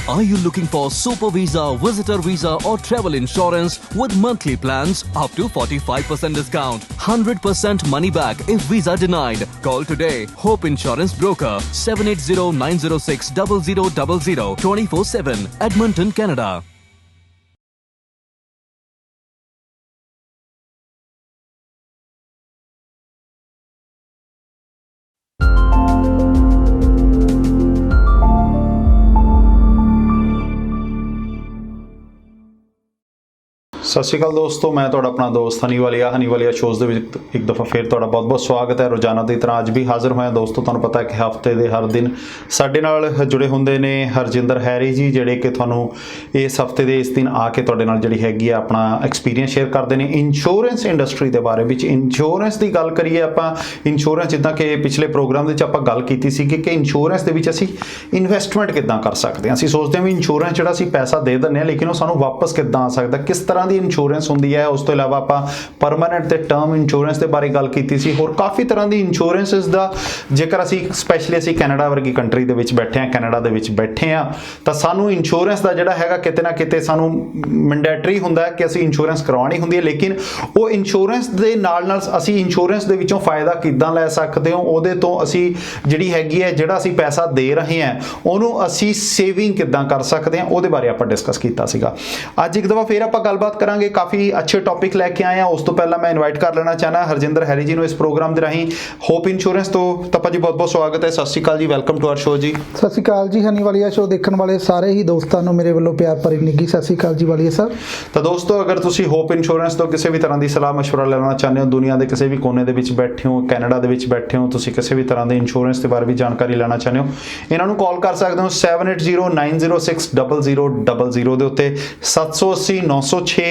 Are you looking for super visa, visitor visa or travel insurance with monthly plans up to 45% discount? 100% money back if visa denied. Call today. Hope Insurance Broker 780-906-0000 24/7 Edmonton, Canada. ਸਤਿ ਸ਼੍ਰੀ ਅਕਾਲ ਦੋਸਤੋ, ਮੈਂ ਤੁਹਾਡਾ ਆਪਣਾ ਦੋਸਤ ਹਨੀਵਾਲੀਆ shows ਦੇ ਵਿੱਚ ਇੱਕ ਦਫਾ ਫਿਰ ਤੁਹਾਡਾ ਬਹੁਤ-ਬਹੁਤ ਸਵਾਗਤ ਹੈ। ਰੋਜ਼ਾਨਾ ਦੀ ਤਰ੍ਹਾਂ ਅੱਜ ਵੀ ਹਾਜ਼ਰ ਹੋਇਆ ਦੋਸਤੋ। ਤੁਹਾਨੂੰ ਪਤਾ ਹੈ ਕਿ ਹਫਤੇ ਦੇ ਹਰ ਦਿਨ ਸਾਡੇ ਨਾਲ ਜੁੜੇ ਹੁੰਦੇ ਨੇ ਹਰਜਿੰਦਰ ਹੈਰੀ ਜੀ, ਜਿਹੜੇ ਕਿ ਤੁਹਾਨੂੰ ਇਸ ਹਫਤੇ ਦੇ ਇਸ ਦਿਨ ਆ ਕੇ ਤੁਹਾਡੇ ਨਾਲ ਜਿਹੜੀ ਹੈਗੀ ਆ ਆਪਣਾ ਐਕਸਪੀਰੀਅੰਸ ਸ਼ੇਅਰ ਕਰਦੇ ਨੇ ਇੰਸ਼ੋਰੈਂਸ ਇੰਡਸਟਰੀ ਦੇ ਬਾਰੇ ਵਿੱਚ। ਇੰਸ਼ੋਰੈਂਸ ਦੀ ਗੱਲ ਕਰੀਏ ਆਪਾਂ, ਇੰਸ਼ੋਰੈਂਸ ਜਿੱਦਾਂ ਕਿ ਪਿਛਲੇ ਪ੍ਰੋਗਰਾਮ ਦੇ ਵਿੱਚ ਆਪਾਂ ਗੱਲ ਕੀਤੀ ਸੀ ਕਿ ਇੰਸ਼ੋਰੈਂਸ ਦੇ ਵਿੱਚ ਅਸੀਂ ਇਨਵੈਸਟਮੈਂਟ ਕਿੱਦਾਂ ਕਰ ਸਕਦੇ ਹਾਂ। ਅਸੀਂ ਸੋਚਦੇ ਹਾਂ ਵੀ ਇੰਸ਼ੋਰੈਂਸ ਜਿਹੜਾ ਅਸੀਂ ਪੈਸਾ ਦੇ ਦਿੰਦੇ ਹਾਂ ਲੇਕਿਨ ਉਹ ਸਾਨੂੰ ਵਾਪਸ ਕਿੱਦਾਂ ਆ ਸਕਦਾ, ਕਿਸ ਤਰ੍ਹਾਂ ਦੀ ਇੰਸ਼ੋਰੈਂਸ ਹੁੰਦੀ ਹੈ। ਉਸ ਤੋਂ ਇਲਾਵਾ ਆਪਾਂ ਪਰਮਾਨੈਂਟ ਤੇ ਟਰਮ ਇੰਸ਼ੋਰੈਂਸ ਦੇ ਬਾਰੇ ਗੱਲ ਕੀਤੀ ਸੀ। ਹੋਰ ਕਾਫੀ ਤਰ੍ਹਾਂ ਦੀ ਇੰਸ਼ੋਰੈਂਸਿਸ ਦਾ ਜੇਕਰ ਅਸੀਂ ਸਪੈਸ਼ਲੀ ਅਸੀਂ ਕੈਨੇਡਾ ਵਰਗੀ ਕੰਟਰੀ ਦੇ ਵਿੱਚ ਬੈਠੇ ਹਾਂ, ਕੈਨੇਡਾ ਦੇ ਵਿੱਚ ਬੈਠੇ ਹਾਂ, ਤਾਂ ਸਾਨੂੰ ਇੰਸ਼ੋਰੈਂਸ ਦਾ ਜਿਹੜਾ ਹੈਗਾ ਕਿਤੇ ਨਾ ਕਿਤੇ ਸਾਨੂੰ ਮੈਂਡੇਟਰੀ ਹੁੰਦਾ ਹੈ ਕਿ ਅਸੀਂ ਇੰਸ਼ੋਰੈਂਸ ਕਰਵਾਉਣੀ ਹੁੰਦੀ ਹੈ। ਲੇਕਿਨ ਉਹ ਇੰਸ਼ੋਰੈਂਸ ਦੇ ਨਾਲ ਅਸੀਂ ਇੰਸ਼ੋਰੈਂਸ ਦੇ ਵਿੱਚੋਂ ਫਾਇਦਾ ਕਿੱਦਾਂ ਲੈ ਸਕਦੇ ਹੋ, ਉਹਦੇ ਤੋਂ ਅਸੀਂ ਜਿਹੜੀ ਹੈਗੀ ਹੈ ਜਿਹੜਾ ਅਸੀਂ ਪੈਸਾ ਦੇ ਰਹੇ ਹਾਂ ਉਹਨੂੰ ਅਸੀਂ ਸੇਵਿੰਗ ਕਿੱਦਾਂ ਕਰ ਸਕਦੇ ਹਾਂ, ਉਹਦੇ ਬਾਰੇ ਆਪਾਂ ਡਿਸਕਸ ਕੀਤਾ ਸੀਗਾ। ਅੱਜ ਇੱਕ ਦਫਾ ਫਿਰ ਆਪਾਂ ਗੱਲਬਾਤ ਕਰਾਂਗੇ। ਕਾਫੀ ਅੱਛੇ ਟੌਪਿਕ ਲੈ ਕੇ ਆਏ ਆ। ਉਸ ਤੋਂ ਪਹਿਲਾਂ ਮੈਂ ਇਨਵਾਈਟ ਕਰ ਲੈਣਾ ਚਾਹਨਾ ਹਰਜਿੰਦਰ ਹੈਰੀ ਜੀ ਨੂੰ ਇਸ ਪ੍ਰੋਗਰਾਮ ਦੇ ਰਾਹੀਂ ਹੋਪ ਇੰਸ਼ੋਰੈਂਸ ਤੋਂ। ਤਾਂ ਭਾਜੀ ਬਹੁਤ-ਬਹੁਤ ਸਵਾਗਤ ਹੈ। ਸਤਿ ਸ਼੍ਰੀ ਅਕਾਲ ਜੀ, ਵੈਲਕਮ ਟੂ ਆਰ ਸ਼ੋ ਜੀ। ਸਤਿ ਸ਼੍ਰੀ ਅਕਾਲ ਜੀ। ਹਨੀਵਾਲੀਆ ਸ਼ੋ ਦੇਖਣ ਵਾਲੇ ਸਾਰੇ ਹੀ ਦੋਸਤਾਂ ਨੂੰ ਮੇਰੇ ਵੱਲੋਂ ਪਿਆਰ ਭਰੀ ਨਿੱਘੀ ਸਤਿ ਸ਼੍ਰੀ ਅਕਾਲ ਜੀ ਵਾਲੀਆ ਸਾਹਿਬ। ਤਾਂ ਦੋਸਤੋ, ਅਗਰ ਤੁਸੀਂ ਹੋਪ ਇੰਸ਼ੋਰੈਂਸ ਤੋਂ ਕਿਸੇ ਵੀ ਤਰ੍ਹਾਂ ਦੀ ਸਲਾਹ ਮਸ਼ਵਰਾ ਲੈਣਾ ਚਾਹੁੰਦੇ ਹੋ, ਦੁਨੀਆ ਦੇ ਕਿਸੇ ਵੀ ਕੋਨੇ ਦੇ ਵਿੱਚ ਬੈਠੇ ਹੋ, ਕੈਨੇਡਾ ਦੇ ਵਿੱਚ ਬੈਠੇ ਹੋ, ਤੁਸੀਂ ਕਿਸੇ ਵੀ ਤਰ੍ਹਾਂ ਦੇ ਇੰਸ਼ੋਰੈਂਸ ਦੇ ਬਾਰੇ ਵੀ ਜਾਣਕਾਰੀ ਲੈਣਾ ਚਾਹੁੰਦੇ ਹੋ, ਇਹਨਾਂ ਨੂੰ ਕਾਲ ਕਰ ਸਕਦੇ ਹੋ 7809060000 ਦੇ ਉੱਤੇ 780 906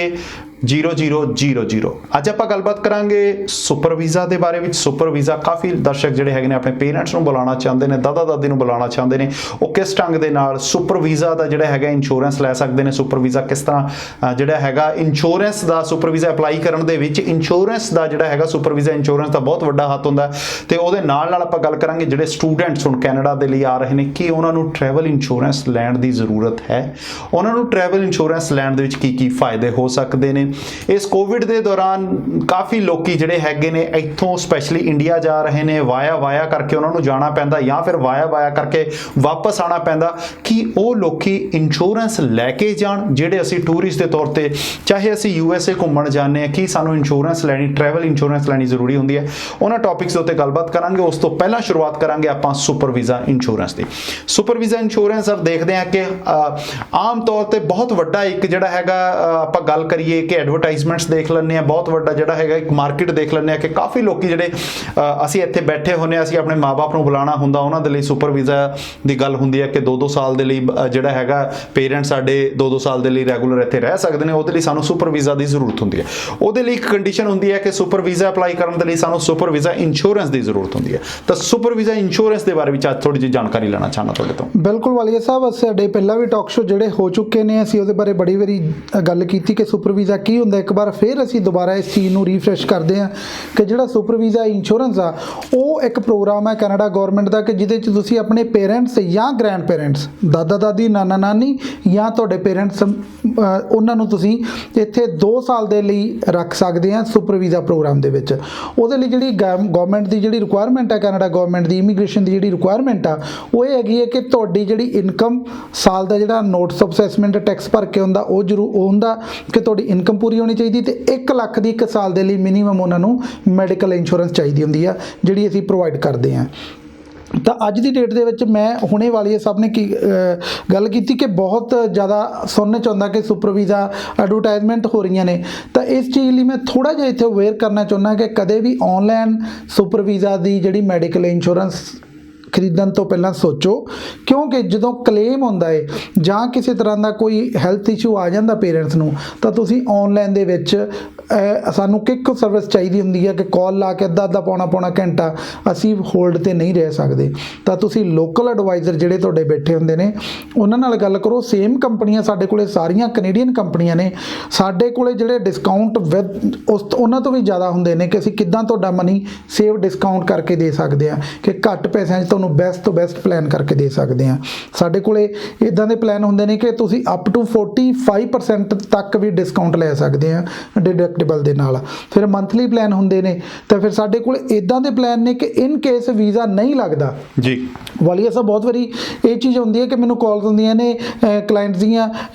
0000। ਅੱਜ ਆਪਾਂ ਗੱਲਬਾਤ ਕਰਾਂਗੇ ਸੁਪਰ ਵੀਜ਼ਾ ਦੇ ਬਾਰੇ ਵਿੱਚ। ਸੁਪਰ ਵੀਜ਼ਾ ਕਾਫੀ ਦਰਸ਼ਕ ਜਿਹੜੇ ਹੈਗੇ ਨੇ ਆਪਣੇ ਪੇਰੈਂਟਸ ਨੂੰ ਬੁਲਾਉਣਾ ਚਾਹੁੰਦੇ ਨੇ, ਦਾਦਾ ਦਾਦੀ ਨੂੰ ਬੁਲਾਉਣਾ ਚਾਹੁੰਦੇ ਨੇ, ਉਹ ਕਿਸ ਢੰਗ ਦੇ ਨਾਲ ਸੁਪਰ ਵੀਜ਼ਾ ਦਾ ਜਿਹੜਾ ਹੈਗਾ ਇੰਸ਼ੋਰੈਂਸ ਲੈ ਸਕਦੇ ਨੇ। ਸੁਪਰ ਵੀਜ਼ਾ ਕਿਸ ਤਰ੍ਹਾਂ ਜਿਹੜਾ ਹੈਗਾ ਇੰਸ਼ੋਰੈਂਸ ਦਾ ਸੁਪਰ ਵੀਜ਼ਾ ਅਪਲਾਈ ਕਰਨ ਦੇ ਵਿੱਚ ਇੰਸ਼ੋਰੈਂਸ ਦਾ ਜਿਹੜਾ ਹੈਗਾ ਸੁਪਰ ਵੀਜ਼ਾ ਇੰਸ਼ੋਰੈਂਸ ਦਾ ਬਹੁਤ ਵੱਡਾ ਹੱਥ ਹੁੰਦਾ। ਤੇ ਉਹਦੇ ਨਾਲ ਆਪਾਂ ਗੱਲ ਕਰਾਂਗੇ ਜਿਹੜੇ ਸਟੂਡੈਂਟਸ ਹੁਣ ਕੈਨੇਡਾ ਦੇ ਲਈ ਆ ਰਹੇ ਨੇ, ਕਿ ਉਹਨਾਂ ਨੂੰ ਟਰੈਵਲ ਇੰਸ਼ੋਰੈਂਸ ਲੈਣ ਦੀ ਜ਼ਰੂਰਤ ਹੈ, ਉਹਨਾਂ ਨੂੰ ਟਰੈਵਲ ਇੰਸ਼ੋਰੈਂਸ ਲੈਣ ਦੇ ਵਿੱਚ ਕੀ ਫਾਇਦੇ ਹੋ ਸਕਦੇ ਨੇ। ਇਸ ਕੋਵਿਡ ਦੇ ਦੌਰਾਨ ਕਾਫੀ ਲੋਕੀ ਜਿਹੜੇ ਹੈਗੇ ਨੇ ਇੱਥੋਂ ਸਪੈਸ਼ਲੀ ਇੰਡੀਆ ਜਾ ਰਹੇ ਨੇ, ਵਾਇਆ ਕਰਕੇ ਉਹਨਾਂ ਨੂੰ ਜਾਣਾ ਪੈਂਦਾ ਜਾਂ ਫਿਰ ਵਾਇਆ ਕਰਕੇ ਵਾਪਸ ਆਉਣਾ ਪੈਂਦਾ, ਕਿ ਉਹ ਲੋਕੀ ਇੰਸ਼ੋਰੈਂਸ ਲੈ ਕੇ ਜਾਣ। ਜਿਹੜੇ ਅਸੀਂ ਟੂਰਿਸਟ ਦੇ ਤੌਰ ਤੇ ਚਾਹੇ ਅਸੀਂ USA ਘੁੰਮਣ ਜਾਂਦੇ ਹਾਂ, ਕਿ ਸਾਨੂੰ ਇੰਸ਼ੋਰੈਂਸ ਲੈਣੀ, ਟਰੈਵਲ ਇੰਸ਼ੋਰੈਂਸ ਲੈਣੀ ਜ਼ਰੂਰੀ ਹੁੰਦੀ ਹੈ। ਉਹਨਾਂ ਟੌਪਿਕਸ ਦੇ ਉੱਤੇ ਗੱਲਬਾਤ ਕਰਾਂਗੇ। ਉਸ ਤੋਂ ਪਹਿਲਾਂ ਸ਼ੁਰੂਆਤ ਕਰਾਂਗੇ ਆਪਾਂ ਸੁਪਰ ਵੀਜ਼ਾ ਇੰਸ਼ੋਰੈਂਸ ਦੀ। ਸੁਪਰ ਵੀਜ਼ਾ ਇੰਸ਼ੋਰੈਂਸ ਸਰ ਦੇਖਦੇ ਹਾਂ ਕਿ ਆਮ ਤੌਰ ਤੇ ਬਹੁਤ ਵੱਡਾ ਇੱਕ ਜਿਹੜਾ ਹੈਗਾ ਆਪਾਂ ਗੱਲ ਕਰੀਏ ਕਿ ਐਡਵਰਟਾਈਜ਼ਮੈਂਟਸ ਦੇਖ ਲੈਂਦੇ ਆ, ਬਹੁਤ ਵੱਡਾ ਜਿਹੜਾ ਹੈਗਾ ਇੱਕ ਮਾਰਕੀਟ ਦੇਖ ਲੈਂਦੇ ਆ ਕਿ ਕਾਫੀ ਲੋਕੀ ਜਿਹੜੇ ਅਸੀਂ ਇੱਥੇ ਬੈਠੇ ਹੁੰਦੇ ਆ, ਅਸੀਂ ਆਪਣੇ ਮਾਂ-ਬਾਪ ਨੂੰ ਬੁਲਾਉਣਾ ਹੁੰਦਾ, ਉਹਨਾਂ ਦੇ ਲਈ ਸੁਪਰ ਵੀਜ਼ਾ ਦੀ ਗੱਲ ਹੁੰਦੀ ਹੈ ਕਿ 2-2 ਸਾਲ ਦੇ ਲਈ ਜਿਹੜਾ ਹੈਗਾ ਪੇਰੈਂਟਸ ਸਾਡੇ 2-2 ਸਾਲ ਦੇ ਲਈ ਰੈਗੂਲਰ ਇੱਥੇ ਰਹਿ ਸਕਦੇ ਨੇ। ਉਹਦੇ ਲਈ ਸਾਨੂੰ ਸੁਪਰ ਵੀਜ਼ਾ ਦੀ ਜ਼ਰੂਰਤ ਹੁੰਦੀ ਹੈ। ਉਹਦੇ ਲਈ ਇੱਕ ਕੰਡੀਸ਼ਨ ਹੁੰਦੀ ਹੈ ਕਿ ਸੁਪਰ ਵੀਜ਼ਾ ਅਪਲਾਈ ਕਰਨ ਦੇ ਲਈ ਸਾਨੂੰ ਸੁਪਰ ਵੀਜ਼ਾ ਇੰਸ਼ੋਰੈਂਸ ਦੀ ਜ਼ਰੂਰਤ ਹੁੰਦੀ ਹੈ। ਤਾਂ ਸੁਪਰ ਵੀਜ਼ਾ ਇੰਸ਼ੋਰੈਂਸ ਦੇ ਬਾਰੇ ਵਿੱਚ ਅੱਜ ਥੋੜੀ ਜਿਹੀ ਜਾਣਕਾਰੀ ਲੈਣਾ ਚਾਹੁੰਦਾ ਤੁਹਾਡੇ ਤੋਂ। ਬਿਲਕੁਲ ਵਾਲੀਆ ਸਾਹਿਬ, ਸਾਡੇ ਪਹਿਲਾਂ ਵੀ ਟਾਕ ਸ਼ੋ ਜਿਹੜੇ ਹੋ ਚੁੱਕੇ ਨੇ, ਅਸੀਂ ਉਹਦੇ ਬਾਰੇ ਬੜੀ ਵਾਰੀ ਗੱਲ ਕੀਤੀ ਕਿ ਸੁਪਰ ਵੀਜ਼ਾ ਕੀ ਹੁੰਦਾ। ਇੱਕ ਵਾਰ ਫਿਰ ਅਸੀਂ ਦੁਬਾਰਾ ਇਸ ਚੀਜ਼ ਨੂੰ ਰੀਫਰੈਸ਼ ਕਰਦੇ ਹਾਂ ਕਿ ਜਿਹੜਾ ਸੁਪਰ ਵੀਜ਼ਾ ਇੰਸ਼ੋਰੈਂਸ ਆ ਉਹ ਇੱਕ ਪ੍ਰੋਗਰਾਮ ਹੈ ਕੈਨੇਡਾ ਗੌਰਮੈਂਟ ਦਾ, ਕਿ ਜਿਹਦੇ 'ਚ ਤੁਸੀਂ ਆਪਣੇ ਪੇਰੈਂਟਸ ਜਾਂ ਗ੍ਰੈਂਡ ਪੇਰੈਂਟਸ, ਦਾਦਾ ਦਾਦੀ, ਨਾਨਾ ਨਾਨੀ ਜਾਂ ਤੁਹਾਡੇ ਪੇਰੈਂਟਸ, ਉਹਨਾਂ ਨੂੰ ਤੁਸੀਂ ਇੱਥੇ 2 ਸਾਲ ਦੇ ਲਈ ਰੱਖ ਸਕਦੇ ਆ ਸੁਪਰ ਵੀਜ਼ਾ ਪ੍ਰੋਗਰਾਮ ਦੇ ਵਿੱਚ। ਉਹਦੇ ਲਈ ਜਿਹੜੀ ਗੌਰਮੈਂਟ ਦੀ ਜਿਹੜੀ ਰਿਕੁਆਇਰਮੈਂਟ ਹੈ, ਕੈਨੇਡਾ ਗੌਰਮੈਂਟ ਦੀ ਇਮੀਗ੍ਰੇਸ਼ਨ ਦੀ ਜਿਹੜੀ ਰਿਕੁਆਇਰਮੈਂਟ ਆ ਉਹ ਇਹ ਹੈਗੀ ਹੈ ਕਿ ਤੁਹਾਡੀ ਜਿਹੜੀ ਇਨਕਮ ਸਾਲ ਦਾ ਜਿਹੜਾ ਨੋਟਿਸ ਆਫ ਅਸੈਸਮੈਂਟ ਟੈਕਸ ਭਰ ਕੇ ਹੁੰਦਾ ਉਹ ਜ਼ਰੂਰ ਹੁੰਦਾ ਕਿ ਤੁਹਾਡੀ ਇਨਕਮ ਪੂਰੀ ਹੋਣੀ ਚਾਹੀਦੀ, ਤੇ 1 ਲੱਖ ਦੀ 1 ਸਾਲ ਦੇ ਲਈ ਮਿਨੀਮਮ ਉਹਨਾਂ ਨੂੰ ਮੈਡੀਕਲ ਇੰਸ਼ੋਰੈਂਸ ਚਾਹੀਦੀ ਹੁੰਦੀ ਆ, ਜਿਹੜੀ ਅਸੀਂ ਪ੍ਰੋਵਾਈਡ ਕਰਦੇ ਹਾਂ। ਤਾਂ ਅੱਜ ਦੀ ਡੇਟ ਦੇ ਵਿੱਚ ਮੈਂ ਹੁਣੇ ਵਾਲੀ ਸਭ ਨੇ ਕੀ ਗੱਲ ਕੀਤੀ ਕਿ ਬਹੁਤ ਜ਼ਿਆਦਾ ਸੁਣਨ 'ਚ ਆਉਂਦਾ ਕਿ ਸੁਪਰ ਵੀਜ਼ਾ ਐਡਵਰਟਾਈਜ਼ਮੈਂਟ ਹੋ ਰਹੀਆਂ ਨੇ। ਤਾਂ ਇਸ ਚੀਜ਼ ਲਈ ਮੈਂ ਥੋੜ੍ਹਾ ਜਿਹਾ ਇੱਥੇ ਅਵੇਅਰ ਕਰਨਾ ਚਾਹੁੰਦਾ ਕਿ ਕਦੇ ਵੀ ਔਨਲਾਈਨ ਸੁਪਰ ਵੀਜ਼ਾ ਦੀ ਜਿਹੜੀ ਮੈਡੀਕਲ ਇੰਸ਼ੋਰੈਂਸ ਖਰੀਦਣ ਤੋਂ ਪਹਿਲਾਂ ਸੋਚੋ, ਕਿਉਂਕਿ ਜਦੋਂ ਕਲੇਮ ਹੁੰਦਾ ਹੈ ਜਾਂ ਕਿਸੇ ਤਰ੍ਹਾਂ ਦਾ ਕੋਈ ਹੈਲਥ ਇਸ਼ੂ ਆ ਜਾਂਦਾ ਪੇਰੈਂਟਸ ਨੂੰ, ਤਾਂ ਤੁਸੀਂ ਔਨਲਾਈਨ ਦੇ ਵਿੱਚ ਸਾਨੂੰ ਕਿੱਕ ਸਰਵਿਸ ਚਾਹੀਦੀ ਹੁੰਦੀ ਹੈ ਕਿ ਕਾਲ ਲਾ ਕੇ ਅੱਧਾ ਪੌਣਾ ਘੰਟਾ ਅਸੀਂ ਹੋਲਡ 'ਤੇ ਨਹੀਂ ਰਹਿ ਸਕਦੇ। ਤਾਂ ਤੁਸੀਂ ਲੋਕਲ ਐਡਵਾਈਜ਼ਰ ਜਿਹੜੇ ਤੁਹਾਡੇ ਬੈਠੇ ਹੁੰਦੇ ਨੇ ਉਹਨਾਂ ਨਾਲ ਗੱਲ ਕਰੋ। ਸੇਮ ਕੰਪਨੀਆਂ ਸਾਡੇ ਕੋਲੇ ਸਾਰੀਆਂ ਕੈਨੇਡੀਅਨ ਕੰਪਨੀਆਂ ਨੇ, ਸਾਡੇ ਕੋਲੇ ਜਿਹੜੇ ਡਿਸਕਾਊਂਟ ਉਹਨਾਂ ਤੋਂ ਵੀ ਜ਼ਿਆਦਾ ਹੁੰਦੇ ਨੇ ਕਿ ਅਸੀਂ ਕਿੱਦਾਂ ਤੁਹਾਡਾ ਮਨੀ ਸੇਵ ਡਿਸਕਾਊਂਟ ਕਰਕੇ ਦੇ ਸਕਦੇ ਹਾਂ, ਕਿ ਘੱਟ ਪੈਸਿਆਂ 'ਚ ਤੁਹਾਨੂੰ ਬੈਸਟ ਤੋਂ ਬੈਸਟ ਪਲਾਨ ਕਰਕੇ ਦੇ ਸਕਦੇ ਹਾਂ। ਸਾਡੇ ਕੋਲੇ ਇਦਾਂ ਦੇ ਪਲਾਨ ਹੁੰਦੇ ਨੇ ਕਿ ਤੁਸੀਂ ਅਪ ਟੂ 45% ਤੱਕ ਵੀ ਡਿਸਕਾਊਂਟ ਲੈ ਸਕਦੇ ਆ ਡਿਡਕਟੇਬਲ ਦੇ ਨਾਲ। ਫਿਰ ਮੰਥਲੀ ਪਲਾਨ ਹੁੰਦੇ ਨੇ, ਤਾਂ ਫਿਰ ਸਾਡੇ ਕੋਲ ਇਦਾਂ ਦੇ ਪਲਾਨ ਨੇ ਕਿ ਇਨ ਕੇਸ ਵੀਜ਼ਾ ਨਹੀਂ ਲੱਗਦਾ ਜੀ। ਵਾਲੀਆ ਸਾਹਿਬ ਬਹੁਤ ਵਾਰੀ ਇਹ ਚੀਜ਼ ਹੁੰਦੀ ਹੈ ਕਿ ਮੈਨੂੰ ਕਾਲਸ ਹੁੰਦੀਆਂ ਨੇ ਕਲਾਇੰਟਸ ਦੀਆਂ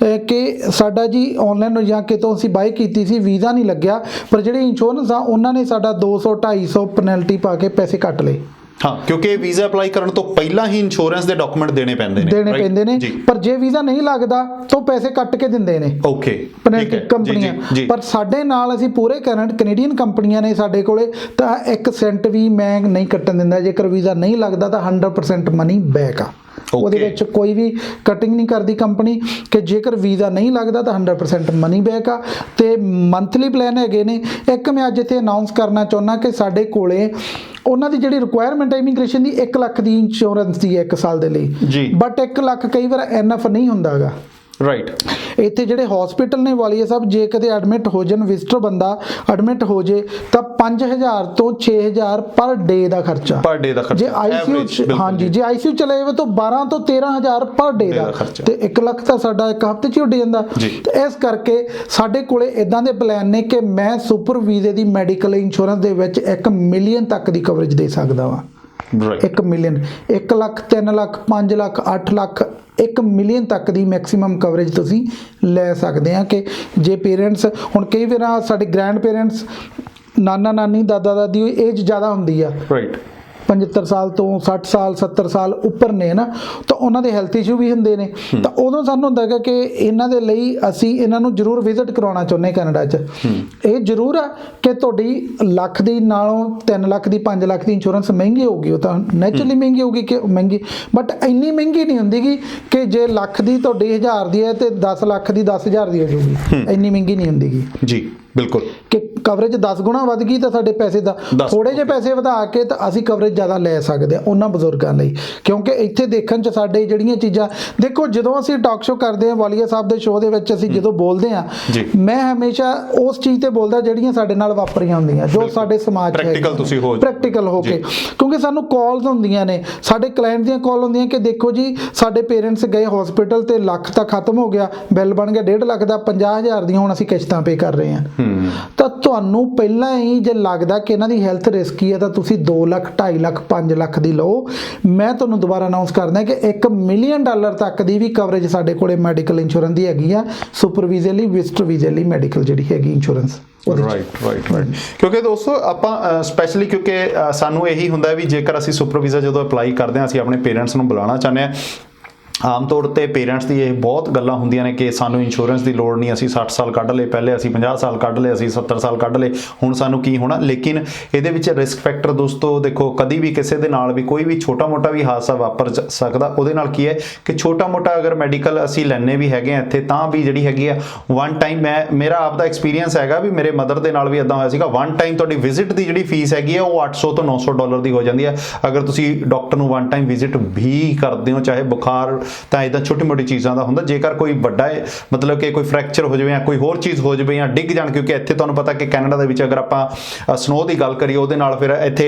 ਕਿ ਸਾਡਾ ਜੀ ਆਨਲਾਈਨ ਜਾਂ ਕਿਤੋਂ ਅਸੀਂ ਬਾਏ ਕੀਤੀ ਸੀ, ਵੀਜ਼ਾ ਨਹੀਂ ਲੱਗਿਆ, ਪਰ ਜਿਹੜੇ ਇੰਸ਼ੋਰੈਂਸ ਆ ਉਹਨਾਂ ਨੇ ਸਾਡਾ 200-250 ਪੈਨਲਟੀ ਪਾ ਕੇ ਪੈਸੇ ਕੱਟ ਲਏ। ਹਾਂ, ਕਿਉਂਕਿ ਵੀਜ਼ਾ ਅਪਲਾਈ ਕਰਨ ਤੋਂ ਪਹਿਲਾਂ ਹੀ ਇੰਸ਼ੋਰੈਂਸ ਦੇ ਡਾਕੂਮੈਂਟ ਦੇਣੇ ਪੈਂਦੇ ਨੇ ਪਰ ਜੇ ਵੀਜ਼ਾ ਨਹੀਂ ਲੱਗਦਾ ਤਾਂ ਪੈਸੇ ਕੱਟ ਕੇ ਦਿੰਦੇ ਨੇ। ਓਕੇ, ਪੈਨਲਟੀ ਕੰਪਨੀਆਂ। ਪਰ ਸਾਡੇ ਨਾਲ ਅਸੀਂ ਪੂਰੇ ਕੈਨੇਡੀਅਨ ਕੰਪਨੀਆਂ ਨੇ ਸਾਡੇ ਕੋਲੇ, ਤਾਂ 1 ਸੈਂਟ ਵੀ ਮੈਂ ਨਹੀਂ ਕੱਟਣ ਦਿੰਦਾ। ਜੇਕਰ ਵੀਜ਼ਾ ਨਹੀਂ ਲੱਗਦਾ ਤਾਂ 100% ਮਨੀ ਬੈਕ ਆ। ਉਹਦੇ ਵਿੱਚ ਕੋਈ ਵੀ ਕਟਿੰਗ ਨਹੀਂ ਕਰਦੀ ਕੰਪਨੀ ਕਿ ਜੇਕਰ ਵੀਜ਼ਾ ਨਹੀਂ ਲੱਗਦਾ ਤਾਂ 100% ਮਨੀ ਬੈਕ ਆ। ਤੇ ਮੰਥਲੀ ਪਲਾਨ ਹੈਗੇ ਨੇ। ਇੱਕ ਮੈਂ ਅੱਜ ਇੱਥੇ ਅਨਾਉਂਸ ਕਰਨਾ ਚਾਹੁੰਦਾ ਕਿ ਸਾਡੇ ਕੋਲੇ ਉਹਨਾਂ ਦੀ ਜਿਹੜੀ ਰਿਕੁਆਇਰਮੈਂਟ ਹੈ ਇਮੀਗ੍ਰੇਸ਼ਨ ਦੀ 1 ਲੱਖ ਦੀ ਇੰਸ਼ੋਰੈਂਸ ਦੀ ਹੈ 1 ਸਾਲ ਦੇ ਲਈ, ਬਟ 1 ਲੱਖ ਕਈ ਵਾਰ ਐਨਫ ਨਹੀਂ ਹੁੰਦਾ ਗਾ। ਰਾਈਟ। ਇੱਥੇ ਜਿਹੜੇ ਹਸਪੀਟਲ ਨੇ ਵਾਲੀਆ ਸਾਹਿਬ, ਜੇ ਕਦੇ ਐਡਮਿਟ ਹੋ ਜਾਣ, ਵਿਜ਼ਟਰ ਬੰਦਾ ਐਡਮਿਟ ਹੋ ਜੇ ਤਾਂ 5000 ਤੋਂ 6000 ਪਰ ਡੇ ਦਾ ਖਰਚਾ। ਜੇ ਆਈਸੀਯੂ, ਹਾਂਜੀ, ਜੇ ਆਈਸੀਯੂ ਚਲੇ ਜਾਵੇ ਤਾਂ 12 ਤੋਂ 13000 ਪਰ ਡੇ ਦਾ। ਤੇ 1 ਲੱਖ ਤਾਂ ਸਾਡਾ 1 ਹਫ਼ਤੇ 'ਚ ਹੀ ਉੱਡ ਜਾਂਦਾ। ਤੇ ਇਸ ਕਰਕੇ ਸਾਡੇ ਕੋਲੇ ਇਦਾਂ ਦੇ ਪਲਾਨ ਨੇ ਕਿ ਮੈਂ ਸੁਪਰ ਵੀਜ਼ੇ ਦੀ ਮੈਡੀਕਲ ਇੰਸ਼ੋਰੈਂਸ ਦੇ ਵਿੱਚ 1 ਮਿਲੀਅਨ ਤੱਕ ਦੀ ਕਵਰੇਜ ਦੇ ਸਕਦਾ ਵਾਂ। 1 ਮਿਲੀਅਨ, 1 ਲੱਖ, 3 ਲੱਖ, 5 ਲੱਖ, 8 ਲੱਖ, 1 ਮਿਲੀਅਨ ਤੱਕ ਦੀ ਮੈਕਸਿਮਮ ਕਵਰੇਜ ਤੁਸੀਂ ਲੈ ਸਕਦੇ ਆ। ਕਿ ਜੇ ਪੇਰੈਂਟਸ, ਹੁਣ ਕਈ ਵਾਰ ਸਾਡੇ ਗ੍ਰੈਂਡ ਪੇਰੈਂਟਸ, ਨਾਨਾ ਨਾਨੀ, ਦਾਦਾ ਦਾਦੀ ਏਜ ਜ਼ਿਆਦਾ ਹੁੰਦੀ ਆ, 75 ਸਾਲ ਤੋਂ 60 ਸਾਲ 70 ਸਾਲ ਉੱਪਰ ਨੇ ਨਾ, ਤਾਂ ਉਹਨਾਂ ਦੇ ਹੈਲਥ ਇਸ਼ੂ ਵੀ ਹੁੰਦੇ ਨੇ। ਤਾਂ ਉਦੋਂ ਸਾਨੂੰ ਹੁੰਦਾ ਹੈਗਾ ਕਿ ਇਹਨਾਂ ਦੇ ਲਈ ਅਸੀਂ ਇਹਨਾਂ ਨੂੰ ਜ਼ਰੂਰ ਵਿਜ਼ਿਟ ਕਰਾਉਣਾ ਚਾਹੁੰਦੇ ਕੈਨੇਡਾ 'ਚ। ਇਹ ਜ਼ਰੂਰ ਆ ਕਿ ਤੁਹਾਡੀ ਲੱਖ ਦੀ ਨਾਲੋਂ 3 ਲੱਖ ਦੀ 5 ਲੱਖ ਦੀ ਇੰਸ਼ੋਰੈਂਸ ਮਹਿੰਗੀ ਹੋਊਗੀ, ਉਹ ਤਾਂ ਨੈਚੁਰਲੀ ਮਹਿੰਗੀ ਹੋਊਗੀ ਕਿ ਮਹਿੰਗੀ, ਬਟ ਇੰਨੀ ਮਹਿੰਗੀ ਨਹੀਂ ਹੁੰਦੀ ਕਿ ਜੇ ਲੱਖ ਦੀ ਤੁਹਾਡੀ 1000 ਦੀ ਹੈ ਤੇ 10 ਲੱਖ ਦੀ 10000 ਦੀ ਹੋ ਜਾਊਗੀ। ਇੰਨੀ ਮਹਿੰਗੀ ਨਹੀਂ ਹੁੰਦੀ ਜੀ, ਬਿਲਕੁਲ। ਕਿ ਕਵਰੇਜ 10 ਗੁਣਾ ਵੱਧ ਗਈ ਤਾਂ ਸਾਡੇ ਪੈਸੇ ਦਾ ਥੋੜੇ ਜਿਹੇ ਪੈਸੇ ਵਧਾ ਕੇ ਤਾਂ ਅਸੀਂ ਕਵਰੇਜ ਜ਼ਿਆਦਾ ਲੈ ਸਕਦੇ ਹਾਂ ਉਹਨਾਂ ਬਜ਼ੁਰਗਾਂ ਲਈ। ਕਿਉਂਕਿ ਇੱਥੇ ਦੇਖਣ 'ਚ ਸਾਡੇ ਜਿਹੜੀਆਂ ਚੀਜ਼ਾਂ, ਦੇਖੋ ਜਦੋਂ ਅਸੀਂ ਟਾਕ ਸ਼ੋ ਕਰਦੇ ਹਾਂ ਵਾਲੀਆ ਸਾਹਿਬ ਦੇ ਸ਼ੋਅ ਦੇ ਵਿੱਚ, ਅਸੀਂ ਜਦੋਂ ਬੋਲਦੇ ਹਾਂ, ਮੈਂ ਹਮੇਸ਼ਾ ਉਸ ਚੀਜ਼ ਤੇ ਬੋਲਦਾ ਜਿਹੜੀਆਂ ਸਾਡੇ ਨਾਲ ਵਾਪਰੀਆਂ ਹੁੰਦੀਆਂ, ਜੋ ਸਾਡੇ ਸਮਾਜ 'ਚ ਪ੍ਰੈਕਟੀਕਲ ਹੋ ਕੇ। ਕਿਉਂਕਿ ਸਾਨੂੰ ਕਾਲਸ ਹੁੰਦੀਆਂ ਨੇ, ਸਾਡੇ ਕਲਾਇੰਟ ਦੀਆਂ ਕਾਲ ਹੁੰਦੀਆਂ ਕਿ ਦੇਖੋ ਜੀ ਸਾਡੇ ਪੇਰੈਂਟਸ ਗਏ ਹਸਪੀਟਲ ਤੇ ਲੱਖ ਤਾਂ ਖਤਮ ਹੋ ਗਿਆ, ਬਿੱਲ ਬਣ ਗਿਆ 1.5 ਲੱਖ ਦਾ, 50000 ਦੀਆਂ ਹੁਣ ਅਸੀਂ ਕਿਸ਼ਤਾਂ ਪੇ ਕਰ ਰਹੇ ਹਾਂ। ਤਾਂ ਤੁਹਾਨੂੰ ਪਹਿਲਾਂ ਹੀ ਜੇ ਲੱਗਦਾ ਕਿ ਇਹਨਾਂ ਦੀ ਹੈਲਥ ਰਿਸਕੀ ਹੈ ਤਾਂ ਤੁਸੀਂ 2 ਲੱਖ, 2.5 ਲੱਖ, 5 ਲੱਖ ਦੀ ਲਓ। ਮੈਂ ਤੁਹਾਨੂੰ ਦੁਬਾਰਾ ਅਨਾਉਂਸ ਕਰਦਾ ਕਿ $1 ਮਿਲੀਅਨ ਤੱਕ ਦੀ ਵੀ ਕਵਰੇਜ ਸਾਡੇ ਕੋਲੇ ਮੈਡੀਕਲ ਇੰਸ਼ੋਰੈਂਸ ਦੀ ਹੈਗੀ ਆ, ਸੁਪਰ ਵੀਜ਼ੇ ਲਈ, ਵਿਜ਼ਟਰ ਵੀਜ਼ੇ ਲਈ ਮੈਡੀਕਲ ਜਿਹੜੀ ਹੈਗੀ ਇੰਸ਼ੋਰੈਂਸ। ਰਾਈਟ। ਕਿਉਂਕਿ ਦੋਸਤੋ ਆਪਾਂ ਸਪੈਸ਼ਲੀ ਕਿਉਂਕਿ ਸਾਨੂੰ ਇਹੀ ਹੁੰਦਾ ਵੀ ਜੇਕਰ ਅਸੀਂ ਸੁਪਰ ਵੀਜ਼ਾ ਜਦੋਂ ਅਪਲਾਈ ਕਰਦੇ ਹਾਂ, ਅਸੀਂ ਆਪਣੇ ਪੇਰੈਂਟਸ ਨੂੰ ਬੁਲਾਉਣਾ ਚਾਹੁੰਦੇ ਹਾਂ। ਆਮ ਤੌਰ ਤੇ ਪੇਰੈਂਟਸ ਦੀ ਇਹ ਬਹੁਤ ਗੱਲਾਂ ਹੁੰਦੀਆਂ ਨੇ ਕਿ ਸਾਨੂੰ ਇੰਸ਼ੋਰੈਂਸ ਦੀ ਲੋੜ ਨਹੀਂ, ਅਸੀਂ 60 ਸਾਲ ਕੱਢ ਲਏ, ਪਹਿਲੇ ਅਸੀਂ 50 ਸਾਲ ਕੱਢ ਲਏ, ਅਸੀਂ 70 ਸਾਲ ਕੱਢ ਲਏ, ਹੁਣ ਸਾਨੂੰ ਕੀ ਹੋਣਾ। ਲੇਕਿਨ ਇਹਦੇ ਵਿੱਚ ਰਿਸਕ ਫੈਕਟਰ ਦੋਸਤੋ ਦੇਖੋ, ਕਦੀ ਵੀ ਕਿਸੇ ਦੇ ਨਾਲ ਵੀ ਕੋਈ ਵੀ ਛੋਟਾ ਮੋਟਾ ਵੀ ਹਾਦਸਾ ਵਾਪਰ ਸਕਦਾ। ਉਹਦੇ ਨਾਲ ਕੀ ਹੈ ਕਿ ਛੋਟਾ ਮੋਟਾ ਅਗਰ ਮੈਡੀਕਲ ਅਸੀਂ ਲੈਣੇ ਵੀ ਹੈਗੇ ਆ ਇੱਥੇ, ਤਾਂ ਵੀ ਜਿਹੜੀ ਹੈਗੀ ਆ ਵਨ ਟਾਈਮ, ਮੇਰਾ ਆਪ ਦਾ ਐਕਸਪੀਰੀਅੰਸ ਹੈਗਾ ਵੀ ਮੇਰੇ ਮਦਰ ਦੇ ਨਾਲ ਵੀ ਇੱਦਾਂ ਹੋਇਆ ਸੀਗਾ। ਵਨ ਟਾਈਮ ਤੁਹਾਡੀ ਵਿਜ਼ਿਟ ਦੀ ਜਿਹੜੀ ਫੀਸ ਹੈਗੀ ਆ ਉਹ $800 ਤੋਂ $900 ਦੀ ਹੋ ਜਾਂਦੀ ਹੈ ਅਗਰ ਤੁਸੀਂ ਡਾਕਟਰ ਨੂੰ ਵਨ ਟਾਈਮ ਵਿਜ਼ਿਟ ਵੀ ਕਰਦੇ ਹੋ। ਚਾਹੇ ਬੁਖਾਰ ਤਾਂ ਇੱਦਾਂ ਛੋਟੀ ਮੋਟੀ ਚੀਜ਼ਾਂ ਦਾ ਹੁੰਦਾ, ਜੇਕਰ ਕੋਈ ਵੱਡਾ ਮਤਲਬ ਕਿ ਕੋਈ ਫ੍ਰੈਕਚਰ ਹੋ ਜਾਵੇ ਜਾਂ ਕੋਈ ਹੋਰ ਚੀਜ਼ ਹੋ ਜਾਵੇ ਜਾਂ ਡਿੱਗ ਜਾਣ, ਕਿਉਂਕਿ ਇੱਥੇ ਤੁਹਾਨੂੰ ਪਤਾ ਕਿ ਕੈਨੇਡਾ ਦੇ ਵਿੱਚ ਅਗਰ ਆਪਾਂ ਸਨੋ ਦੀ ਗੱਲ ਕਰੀਏ, ਉਹਦੇ ਨਾਲ ਫਿਰ ਇੱਥੇ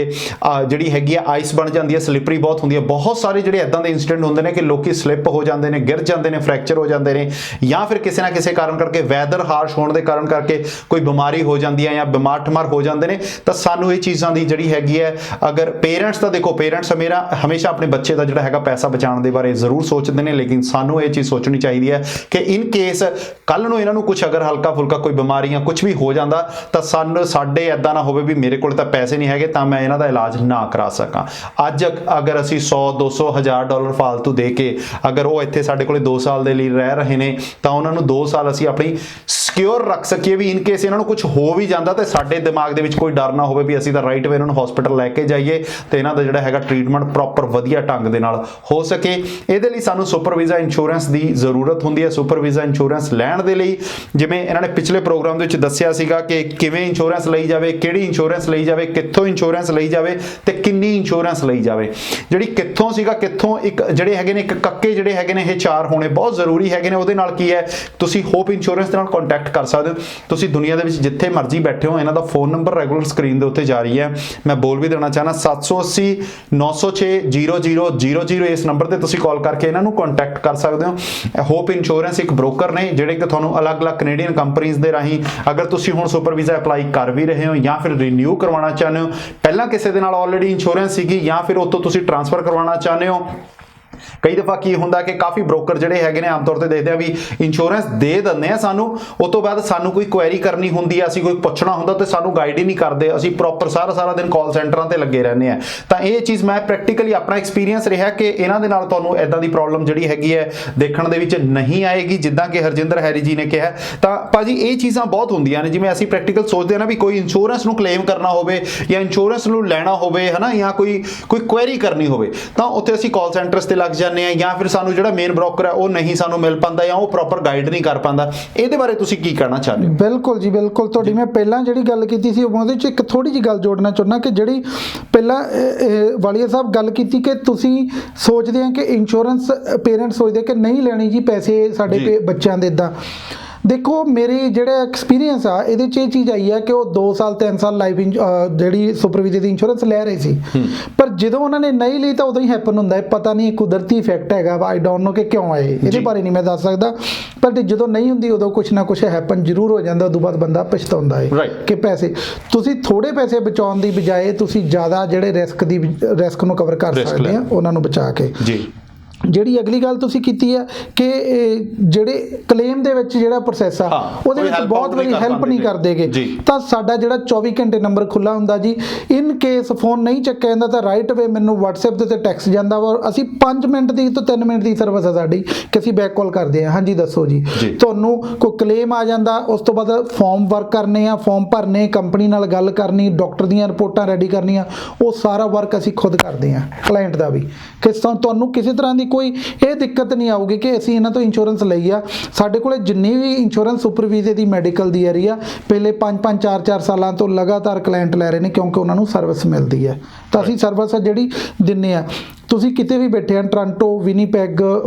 ਜਿਹੜੀ ਹੈਗੀ ਆ ਆਈਸ ਬਣ ਜਾਂਦੀ ਹੈ, ਸਲਿਪਰੀ ਬਹੁਤ ਹੁੰਦੀ ਹੈ। ਬਹੁਤ ਸਾਰੇ ਜਿਹੜੇ ਇੱਦਾਂ ਦੇ ਇੰਸੀਡੈਂਟ ਹੁੰਦੇ ਨੇ ਕਿ ਲੋਕੀ ਸਲਿੱਪ ਹੋ ਜਾਂਦੇ ਨੇ, ਗਿਰ ਜਾਂਦੇ ਨੇ, ਫ੍ਰੈਕਚਰ ਹੋ ਜਾਂਦੇ ਨੇ, ਜਾਂ ਫਿਰ ਕਿਸੇ ਨਾ ਕਿਸੇ ਕਾਰਨ ਕਰਕੇ, ਵੈਦਰ ਹਾਰਸ਼ ਹੋਣ ਦੇ ਕਾਰਨ ਕਰਕੇ ਕੋਈ ਬਿਮਾਰੀ ਹੋ ਜਾਂਦੀ ਹੈ ਜਾਂ ਬਿਮਾਰ ਠਮਾਰ ਹੋ ਜਾਂਦੇ ਨੇ। ਤਾਂ ਸਾਨੂੰ ਇਹ ਚੀਜ਼ਾਂ ਦੀ ਜਿਹੜੀ ਹੈਗੀ ਹੈ, ਅਗਰ ਪੇਰੈਂਟਸ ਤਾਂ ਦੇਖੋ, ਪੇਰੈਂਟਸ ਹਮੇਸ਼ਾ ਆਪਣੇ ਬੱਚੇ ਦਾ ਜਿਹੜਾ ਹੈਗਾ ਪੈਸਾ ਬਚਾਉਣ ਦੇ ਬਾਰੇ ਜ਼ਰੂਰ ਸੋਚਦੇ ਨੇ, ਲੇਕਿਨ ਸਾਨੂੰ ਇਹ ਚੀਜ਼ ਸੋਚਣੀ ਚਾਹੀਦੀ ਹੈ ਕਿ ਇਨ ਕੇਸ ਕੱਲ ਨੂੰ ਇਹਨਾਂ ਨੂੰ ਕੁਝ ਅਗਰ ਹਲਕਾ ਫੁਲਕਾ ਕੋਈ ਬਿਮਾਰੀ ਜਾਂ ਕੁਝ ਵੀ ਹੋ ਜਾਂਦਾ ਤਾਂ ਸਾਡੇ ਇਦਾਂ ਨਾ ਹੋਵੇ ਵੀ ਮੇਰੇ ਕੋਲ ਤਾਂ ਪੈਸੇ ਨਹੀਂ ਹੈਗੇ ਤਾਂ ਮੈਂ ਇਹਨਾਂ ਦਾ ਇਲਾਜ ਨਾ ਕਰਾ ਸਕਾਂ। ਅੱਜ ਅਗਰ ਅਸੀਂ 100, 200, $1000 ਫਾਲਤੂ ਦੇ ਕੇ ਅਗਰ ਉਹ ਇੱਥੇ ਸਾਡੇ ਕੋਲੇ 2 ਸਾਲ ਦੇ ਲਈ ਰਹਿ ਰਹੇ ਨੇ, ਤਾਂ ਉਹਨਾਂ ਨੂੰ 2 ਸਾਲ ਅਸੀਂ ਆਪਣੀ ਸਿਕਿਉਰ ਰੱਖ ਸਕੀਏ ਵੀ ਇਨ ਕੇਸ ਇਹਨਾਂ ਨੂੰ ਕੁਝ ਹੋ ਵੀ ਜਾਂਦਾ ਤੇ ਸਾਡੇ ਦਿਮਾਗ ਦੇ ਵਿੱਚ ਕੋਈ ਡਰ ਨਾ ਹੋਵੇ ਵੀ ਅਸੀਂ ਤਾਂ ਰਾਈਟ ਵੇ ਇਹਨਾਂ ਨੂੰ ਹਸਪੀਟਲ ਲੈ ਕੇ ਜਾਈਏ ਤੇ ਇਹਨਾਂ ਦਾ ਜਿਹੜਾ ਹੈਗਾ ਟ੍ਰੀਟਮੈਂਟ ਪ੍ਰੋਪਰ ਵਧੀਆ ਢੰਗ ਦੇ ਨਾਲ ਹੋ ਸਕੇ। ਇਹਦੇ ਲਈ ਸਾਨੂੰ ਸਾਨੂੰ ਸੁਪਰ ਵੀਜ਼ਾ ਇੰਸ਼ੋਰੈਂਸ ਦੀ ਜ਼ਰੂਰਤ ਹੁੰਦੀ ਹੈ। ਸੁਪਰ ਵੀਜ਼ਾ ਇੰਸ਼ੋਰੈਂਸ ਲੈਣ ਦੇ ਲਈ ਜਿਵੇਂ ਇਹਨਾਂ ਨੇ ਪਿਛਲੇ ਪ੍ਰੋਗਰਾਮ ਦੇ ਵਿੱਚ ਦੱਸਿਆ ਸੀਗਾ ਕਿ ਕਿਵੇਂ ਇੰਸ਼ੋਰੈਂਸ ਲਈ ਜਾਵੇ, ਕਿਹੜੀ ਇੰਸ਼ੋਰੈਂਸ ਲਈ ਜਾਵੇ, ਕਿੱਥੋਂ ਇੰਸ਼ੋਰੈਂਸ ਲਈ ਜਾਵੇ ਤੇ ਕਿੰਨੀ ਇੰਸ਼ੋਰੈਂਸ ਲਈ ਜਾਵੇ। ਜਿਹੜੀ ਕਿੱਥੋਂ ਸੀਗਾ, ਕਿੱਥੋਂ ਇੱਕ ਜਿਹੜੇ ਹੈਗੇ ਨੇ ਇੱਕ ਕੱਕੇ ਜਿਹੜੇ ਹੈਗੇ ਨੇ ਇਹ 4 ਹੋਣੇ ਬਹੁਤ ਜ਼ਰੂਰੀ ਹੈਗੇ ਨੇ। ਉਹਦੇ ਨਾਲ ਕੀ ਹੈ, ਤੁਸੀਂ ਹੋਪ ਇੰਸ਼ੋਰੈਂਸ ਦੇ ਨਾਲ ਕੰਟੈਕਟ ਕਰ ਸਕਦੇ ਹੋ। ਤੁਸੀਂ ਦੁਨੀਆ ਦੇ ਵਿੱਚ ਜਿੱਥੇ ਮਰਜ਼ੀ ਬੈਠੇ ਹੋ, ਇਹਨਾਂ ਦਾ ਫੋਨ ਨੰਬਰ ਰੈਗੂਲਰ ਸਕਰੀਨ ਦੇ ਉੱਤੇ ਜਾਰੀ ਹੈ, ਮੈਂ ਬੋਲ ਵੀ ਦੇਣਾ ਚਾਹਨਾ 780 906 0000 ਇਸ ਨੰਬਰ ਤੇ ਤੁਸੀਂ ਕਾਲ ਕਰਕੇ ਇਹਨਾਂ ਨੂੰ ਕੰਟੈਕਟ ਕਰ ਸਕਦੇ ਹੋ। ਹੋਪ ਇੰਸ਼ੋਰੈਂਸ ਇੱਕ ਬ੍ਰੋਕਰ ਨੇ ਜਿਹੜੇ ਕਿ ਤੁਹਾਨੂੰ ਅਲੱਗ-ਅਲੱਗ ਕੈਨੇਡੀਅਨ ਕੰਪਨੀਆਂ ਦੇ ਰਾਹੀਂ ਅਗਰ ਤੁਸੀਂ ਹੁਣ ਸੁਪਰ ਵੀਜ਼ਾ ਅਪਲਾਈ ਕਰ ਵੀ ਰਹੇ ਹੋ ਜਾਂ ਫਿਰ ਰੀਨਿਊ ਕਰਵਾਉਣਾ ਚਾਹੁੰਦੇ ਹੋ, ਪਹਿਲਾਂ ਕਿਸੇ ਦੇ ਨਾਲ ਆਲਰੇਡੀ ਇੰਸ਼ੋਰੈਂਸ ਸੀਗੀ ਜਾਂ ਫਿਰ ਉੱਥੋਂ ਤੁਸੀਂ ਟ੍ਰਾਂਸਫਰ ਕਰਵਾਉਣਾ ਚਾਹੁੰਦੇ ਹੋ। ਕਈ ਦਫਾ ਕੀ ਹੁੰਦਾ ਕਿ ਕਾਫੀ ਬ੍ਰੋਕਰ ਜਿਹੜੇ ਹੈਗੇ ਨੇ ਆਮ ਤੌਰ ਤੇ ਦੇਖਦੇ ਆ ਵੀ ਇੰਸ਼ੋਰੈਂਸ ਦੇ ਦਿੰਦੇ ਆ ਸਾਨੂੰ, ਉਸ ਤੋਂ ਬਾਅਦ ਸਾਨੂੰ ਕੋਈ ਕੁਐਰੀ ਕਰਨੀ ਹੁੰਦੀ ਆ, ਅਸੀਂ ਕੋਈ ਪੁੱਛਣਾ ਹੁੰਦਾ ਤੇ ਸਾਨੂੰ ਗਾਈਡ ਹੀ ਨਹੀਂ ਕਰਦੇ, ਅਸੀਂ ਪ੍ਰੋਪਰ ਸਾਰਾ ਦਿਨ ਕਾਲ ਸੈਂਟਰਾਂ ਤੇ ਲੱਗੇ ਰਹਿੰਦੇ ਆ। ਤਾਂ ਇਹ ਚੀਜ਼ ਮੈਂ ਪ੍ਰੈਕਟੀਕਲੀ ਆਪਣਾ ਐਕਸਪੀਰੀਅੰਸ ਰਿਹਾ ਕਿ ਇਹਨਾਂ ਦੇ ਨਾਲ ਤੁਹਾਨੂੰ ਇਦਾਂ ਦੀ ਪ੍ਰੋਬਲਮ ਜਿਹੜੀ ਹੈਗੀ ਹੈ ਦੇਖਣ ਦੇ ਵਿੱਚ ਨਹੀਂ ਆਏਗੀ, ਜਿੱਦਾਂ ਕਿ ਹਰਜਿੰਦਰ ਹੈਰੀ ਜੀ ਨੇ ਕਿਹਾ। ਤਾਂ ਭਾਜੀ ਇਹ ਚੀਜ਼ਾਂ ਬਹੁਤ ਹੁੰਦੀਆਂ ਨੇ, ਜਿਵੇਂ ਅਸੀਂ ਪ੍ਰੈਕਟੀਕਲ ਸੋਚਦੇ ਆ ਨਾ ਵੀ ਕੋਈ ਇੰਸ਼ੋਰੈਂਸ ਨੂੰ ਕਲੇਮ ਕਰਨਾ ਹੋਵੇ ਜਾਂ ਇੰਸ਼ੋਰੈਂਸ ਨੂੰ ਲੈਣਾ ਹੋਵੇ ਹਨਾ, ਜਾਂ ਕੋਈ ਕੁਐਰੀ ਕਰਨੀ ਹੋਵੇ ਤਾਂ ਉੱਥੇ ਅਸੀਂ ਕਾਲ ਸੈਂਟਰਸ ਤੇ ਲੱਗ ਜਾਂਦੇ ਆ, ਜਾਂ ਫਿਰ ਸਾਨੂੰ ਜਿਹੜਾ ਮੇਨ ਬ੍ਰੋਕਰ ਹੈ ਉਹ ਨਹੀਂ ਸਾਨੂੰ ਮਿਲ ਪਾਉਂਦਾ ਜਾਂ ਉਹ ਪ੍ਰੋਪਰ ਗਾਈਡ ਨਹੀਂ ਕਰ ਪਾਉਂਦਾ। ਇਹਦੇ ਬਾਰੇ ਤੁਸੀਂ ਕੀ ਕਹਿਣਾ ਚਾਹੁੰਦੇ ਹੋ? ਬਿਲਕੁਲ ਜੀ ਬਿਲਕੁਲ, ਤੁਹਾਡੀ ਮੈਂ ਪਹਿਲਾਂ ਜਿਹੜੀ ਗੱਲ ਕੀਤੀ ਸੀ ਉਹਦੇ 'ਚ ਇੱਕ ਥੋੜੀ ਜਿਹੀ ਗੱਲ ਜੋੜਨਾ ਚਾਹੁੰਦਾ ਕਿ ਜਿਹੜੀ ਪਹਿਲਾਂ ਵਾਲੀਆ ਸਾਹਿਬ ਗੱਲ ਕੀਤੀ ਕਿ ਤੁਸੀਂ ਸੋਚਦੇ ਆ ਕਿ ਇੰਸ਼ੋਰੈਂਸ ਪੇਰੈਂਟਸ ਸੋਚਦੇ ਕਿ ਨਹੀਂ ਲੈਣੀ ਜੀ ਪੈਸੇ ਸਾਡੇ ਬੱਚਿਆਂ ਦੇ। ਇੱਦਾਂ ਦੇਖੋ ਮੇਰੀ ਜਿਹੜਾ ਐਕਸਪੀਰੀਅੰਸ ਆ ਇਹਦੇ 'ਚ ਇਹ ਚੀਜ਼ ਆਈ ਹੈ ਕਿ ਉਹ 2 ਸਾਲ 3 ਸਾਲ ਲਾਈਫ ਜਿਹੜੀ ਸੁਪਰ ਵੀਜ਼ਾ ਦੀ ਇੰਸ਼ੋਰੈਂਸ ਲੈ ਰਹੇ ਸੀ, ਪਰ ਜਦੋਂ ਉਹਨਾਂ ਨੇ ਨਹੀਂ ਲਈ ਤਾਂ ਉਦੋਂ ਹੀ ਹੈਪਨ ਹੁੰਦਾ ਹੈ। ਪਤਾ ਨਹੀਂ ਕੁਦਰਤੀ ਇਫੈਕਟ ਹੈਗਾ, ਆਈ ਡੋਂਟ ਨੋ ਕਿ ਕਿਉਂ ਆਏ, ਇਹਦੇ ਬਾਰੇ ਨਹੀਂ ਮੈਂ ਦੱਸ ਸਕਦਾ, ਪਰ ਜਦੋਂ ਨਹੀਂ ਹੁੰਦੀ ਉਦੋਂ ਕੁਛ ਨਾ ਕੁਛ ਹੈਪਨ ਜ਼ਰੂਰ ਹੋ ਜਾਂਦਾ। ਉਦੋਂ ਬਾਅਦ ਬੰਦਾ ਪਛਤਾਉਂਦਾ ਹੈ ਕਿ ਪੈਸੇ ਤੁਸੀਂ ਥੋੜੇ ਪੈਸੇ ਬਚਾਉਣ ਦੀ ਬਜਾਏ ਤੁਸੀਂ ਜ਼ਿਆਦਾ ਜਿਹੜੇ ਰਿਸਕ ਨੂੰ ਕਵਰ ਕਰ ਸਕਦੇ ਆ ਉਹਨਾਂ ਨੂੰ ਬਚਾ ਕੇ। ਜਿਹੜੀ ਅਗਲੀ ਗੱਲ ਤੁਸੀਂ ਕੀਤੀ ਹੈ ਕਿ ਜਿਹੜੇ ਕਲੇਮ ਦੇ ਵਿੱਚ ਜਿਹੜਾ ਪ੍ਰੋਸੈਸ ਆ ਉਹਦੇ ਵਿੱਚ ਬਹੁਤ ਵਾਰੀ ਹੈਲਪ ਨਹੀਂ ਕਰਦੇਗੇ, ਤਾਂ ਸਾਡਾ ਜਿਹੜਾ 24 ਘੰਟੇ ਨੰਬਰ ਖੁੱਲਾ ਹੁੰਦਾ ਜੀ। ਇਨ ਕੇਸ ਫੋਨ ਨਹੀਂ ਚੱਕਿਆ ਜਾਂਦਾ ਤਾਂ ਰਾਈਟ ਅਵੇ ਮੈਨੂੰ WhatsApp ਦੇ ਉੱਤੇ ਟੈਕਸਟ ਜਾਂਦਾ ਵਾ, ਅਸੀਂ 5 ਮਿੰਟ ਦੀ ਤੋਂ 3 ਮਿੰਟ ਦੀ ਸਰਵਿਸ ਆ ਸਾਡੀ ਕਿ ਅਸੀਂ ਬੈਕ ਕਾਲ ਕਰਦੇ ਹਾਂ, ਹਾਂਜੀ ਦੱਸੋ ਜੀ ਤੁਹਾਨੂੰ ਕੋਈ ਕਲੇਮ ਆ ਜਾਂਦਾ। ਉਸ ਤੋਂ ਬਾਅਦ ਫਾਰਮ ਵਰਕ ਕਰਨੇ ਆ, ਫਾਰਮ ਭਰਨੇ, ਕੰਪਨੀ ਨਾਲ ਗੱਲ ਕਰਨੀ, ਡਾਕਟਰ ਦੀਆਂ ਰਿਪੋਰਟਾਂ ਰੈਡੀ ਕਰਨੀਆਂ, ਉਹ ਸਾਰਾ ਵਰਕ ਅਸੀਂ ਖੁਦ ਕਰਦੇ ਹਾਂ, ਕਲਾਇੰਟ ਦਾ ਵੀ। ਕਿ ਤੁਹਾਨੂੰ ਕਿਸੇ ਤਰ੍ਹਾਂ ਦੀ ਕੋਈ ਇਹ ਦਿੱਕਤ ਨਹੀਂ ਆਊਗੀ ਕਿ ਅਸੀਂ ਇਹਨਾਂ ਤੋਂ ਇੰਸ਼ੋਰੈਂਸ ਲਈ ਆ। ਸਾਡੇ ਕੋਲੇ ਜਿੰਨੀ ਵੀ ਇੰਸ਼ੋਰੈਂਸ ਸੁਪਰ ਵੀਜ਼ੇ ਦੀ ਮੈਡੀਕਲ ਦੀ ਆ ਰਹੀ ਆ, ਪਹਿਲੇ 5-5 4-4 ਸਾਲਾਂ ਤੋਂ ਲਗਾਤਾਰ ਕਲਾਇੰਟ ਲੈ ਰਹੇ ਨੇ ਕਿਉਂਕਿ ਉਹਨਾਂ ਨੂੰ ਸਰਵਿਸ ਮਿਲਦੀ ਹੈ। ਤਾਂ ਅਸੀਂ ਸਰਵਿਸ ਜਿਹੜੀ ਦਿੰਦੇ ਆ। ਤੁਸੀਂ ਕਿਤੇ ਵੀ ਬੈਠੇ ਆ, ਟੋਰਾਂਟੋ, ਵਿਨੀਪੈਗ,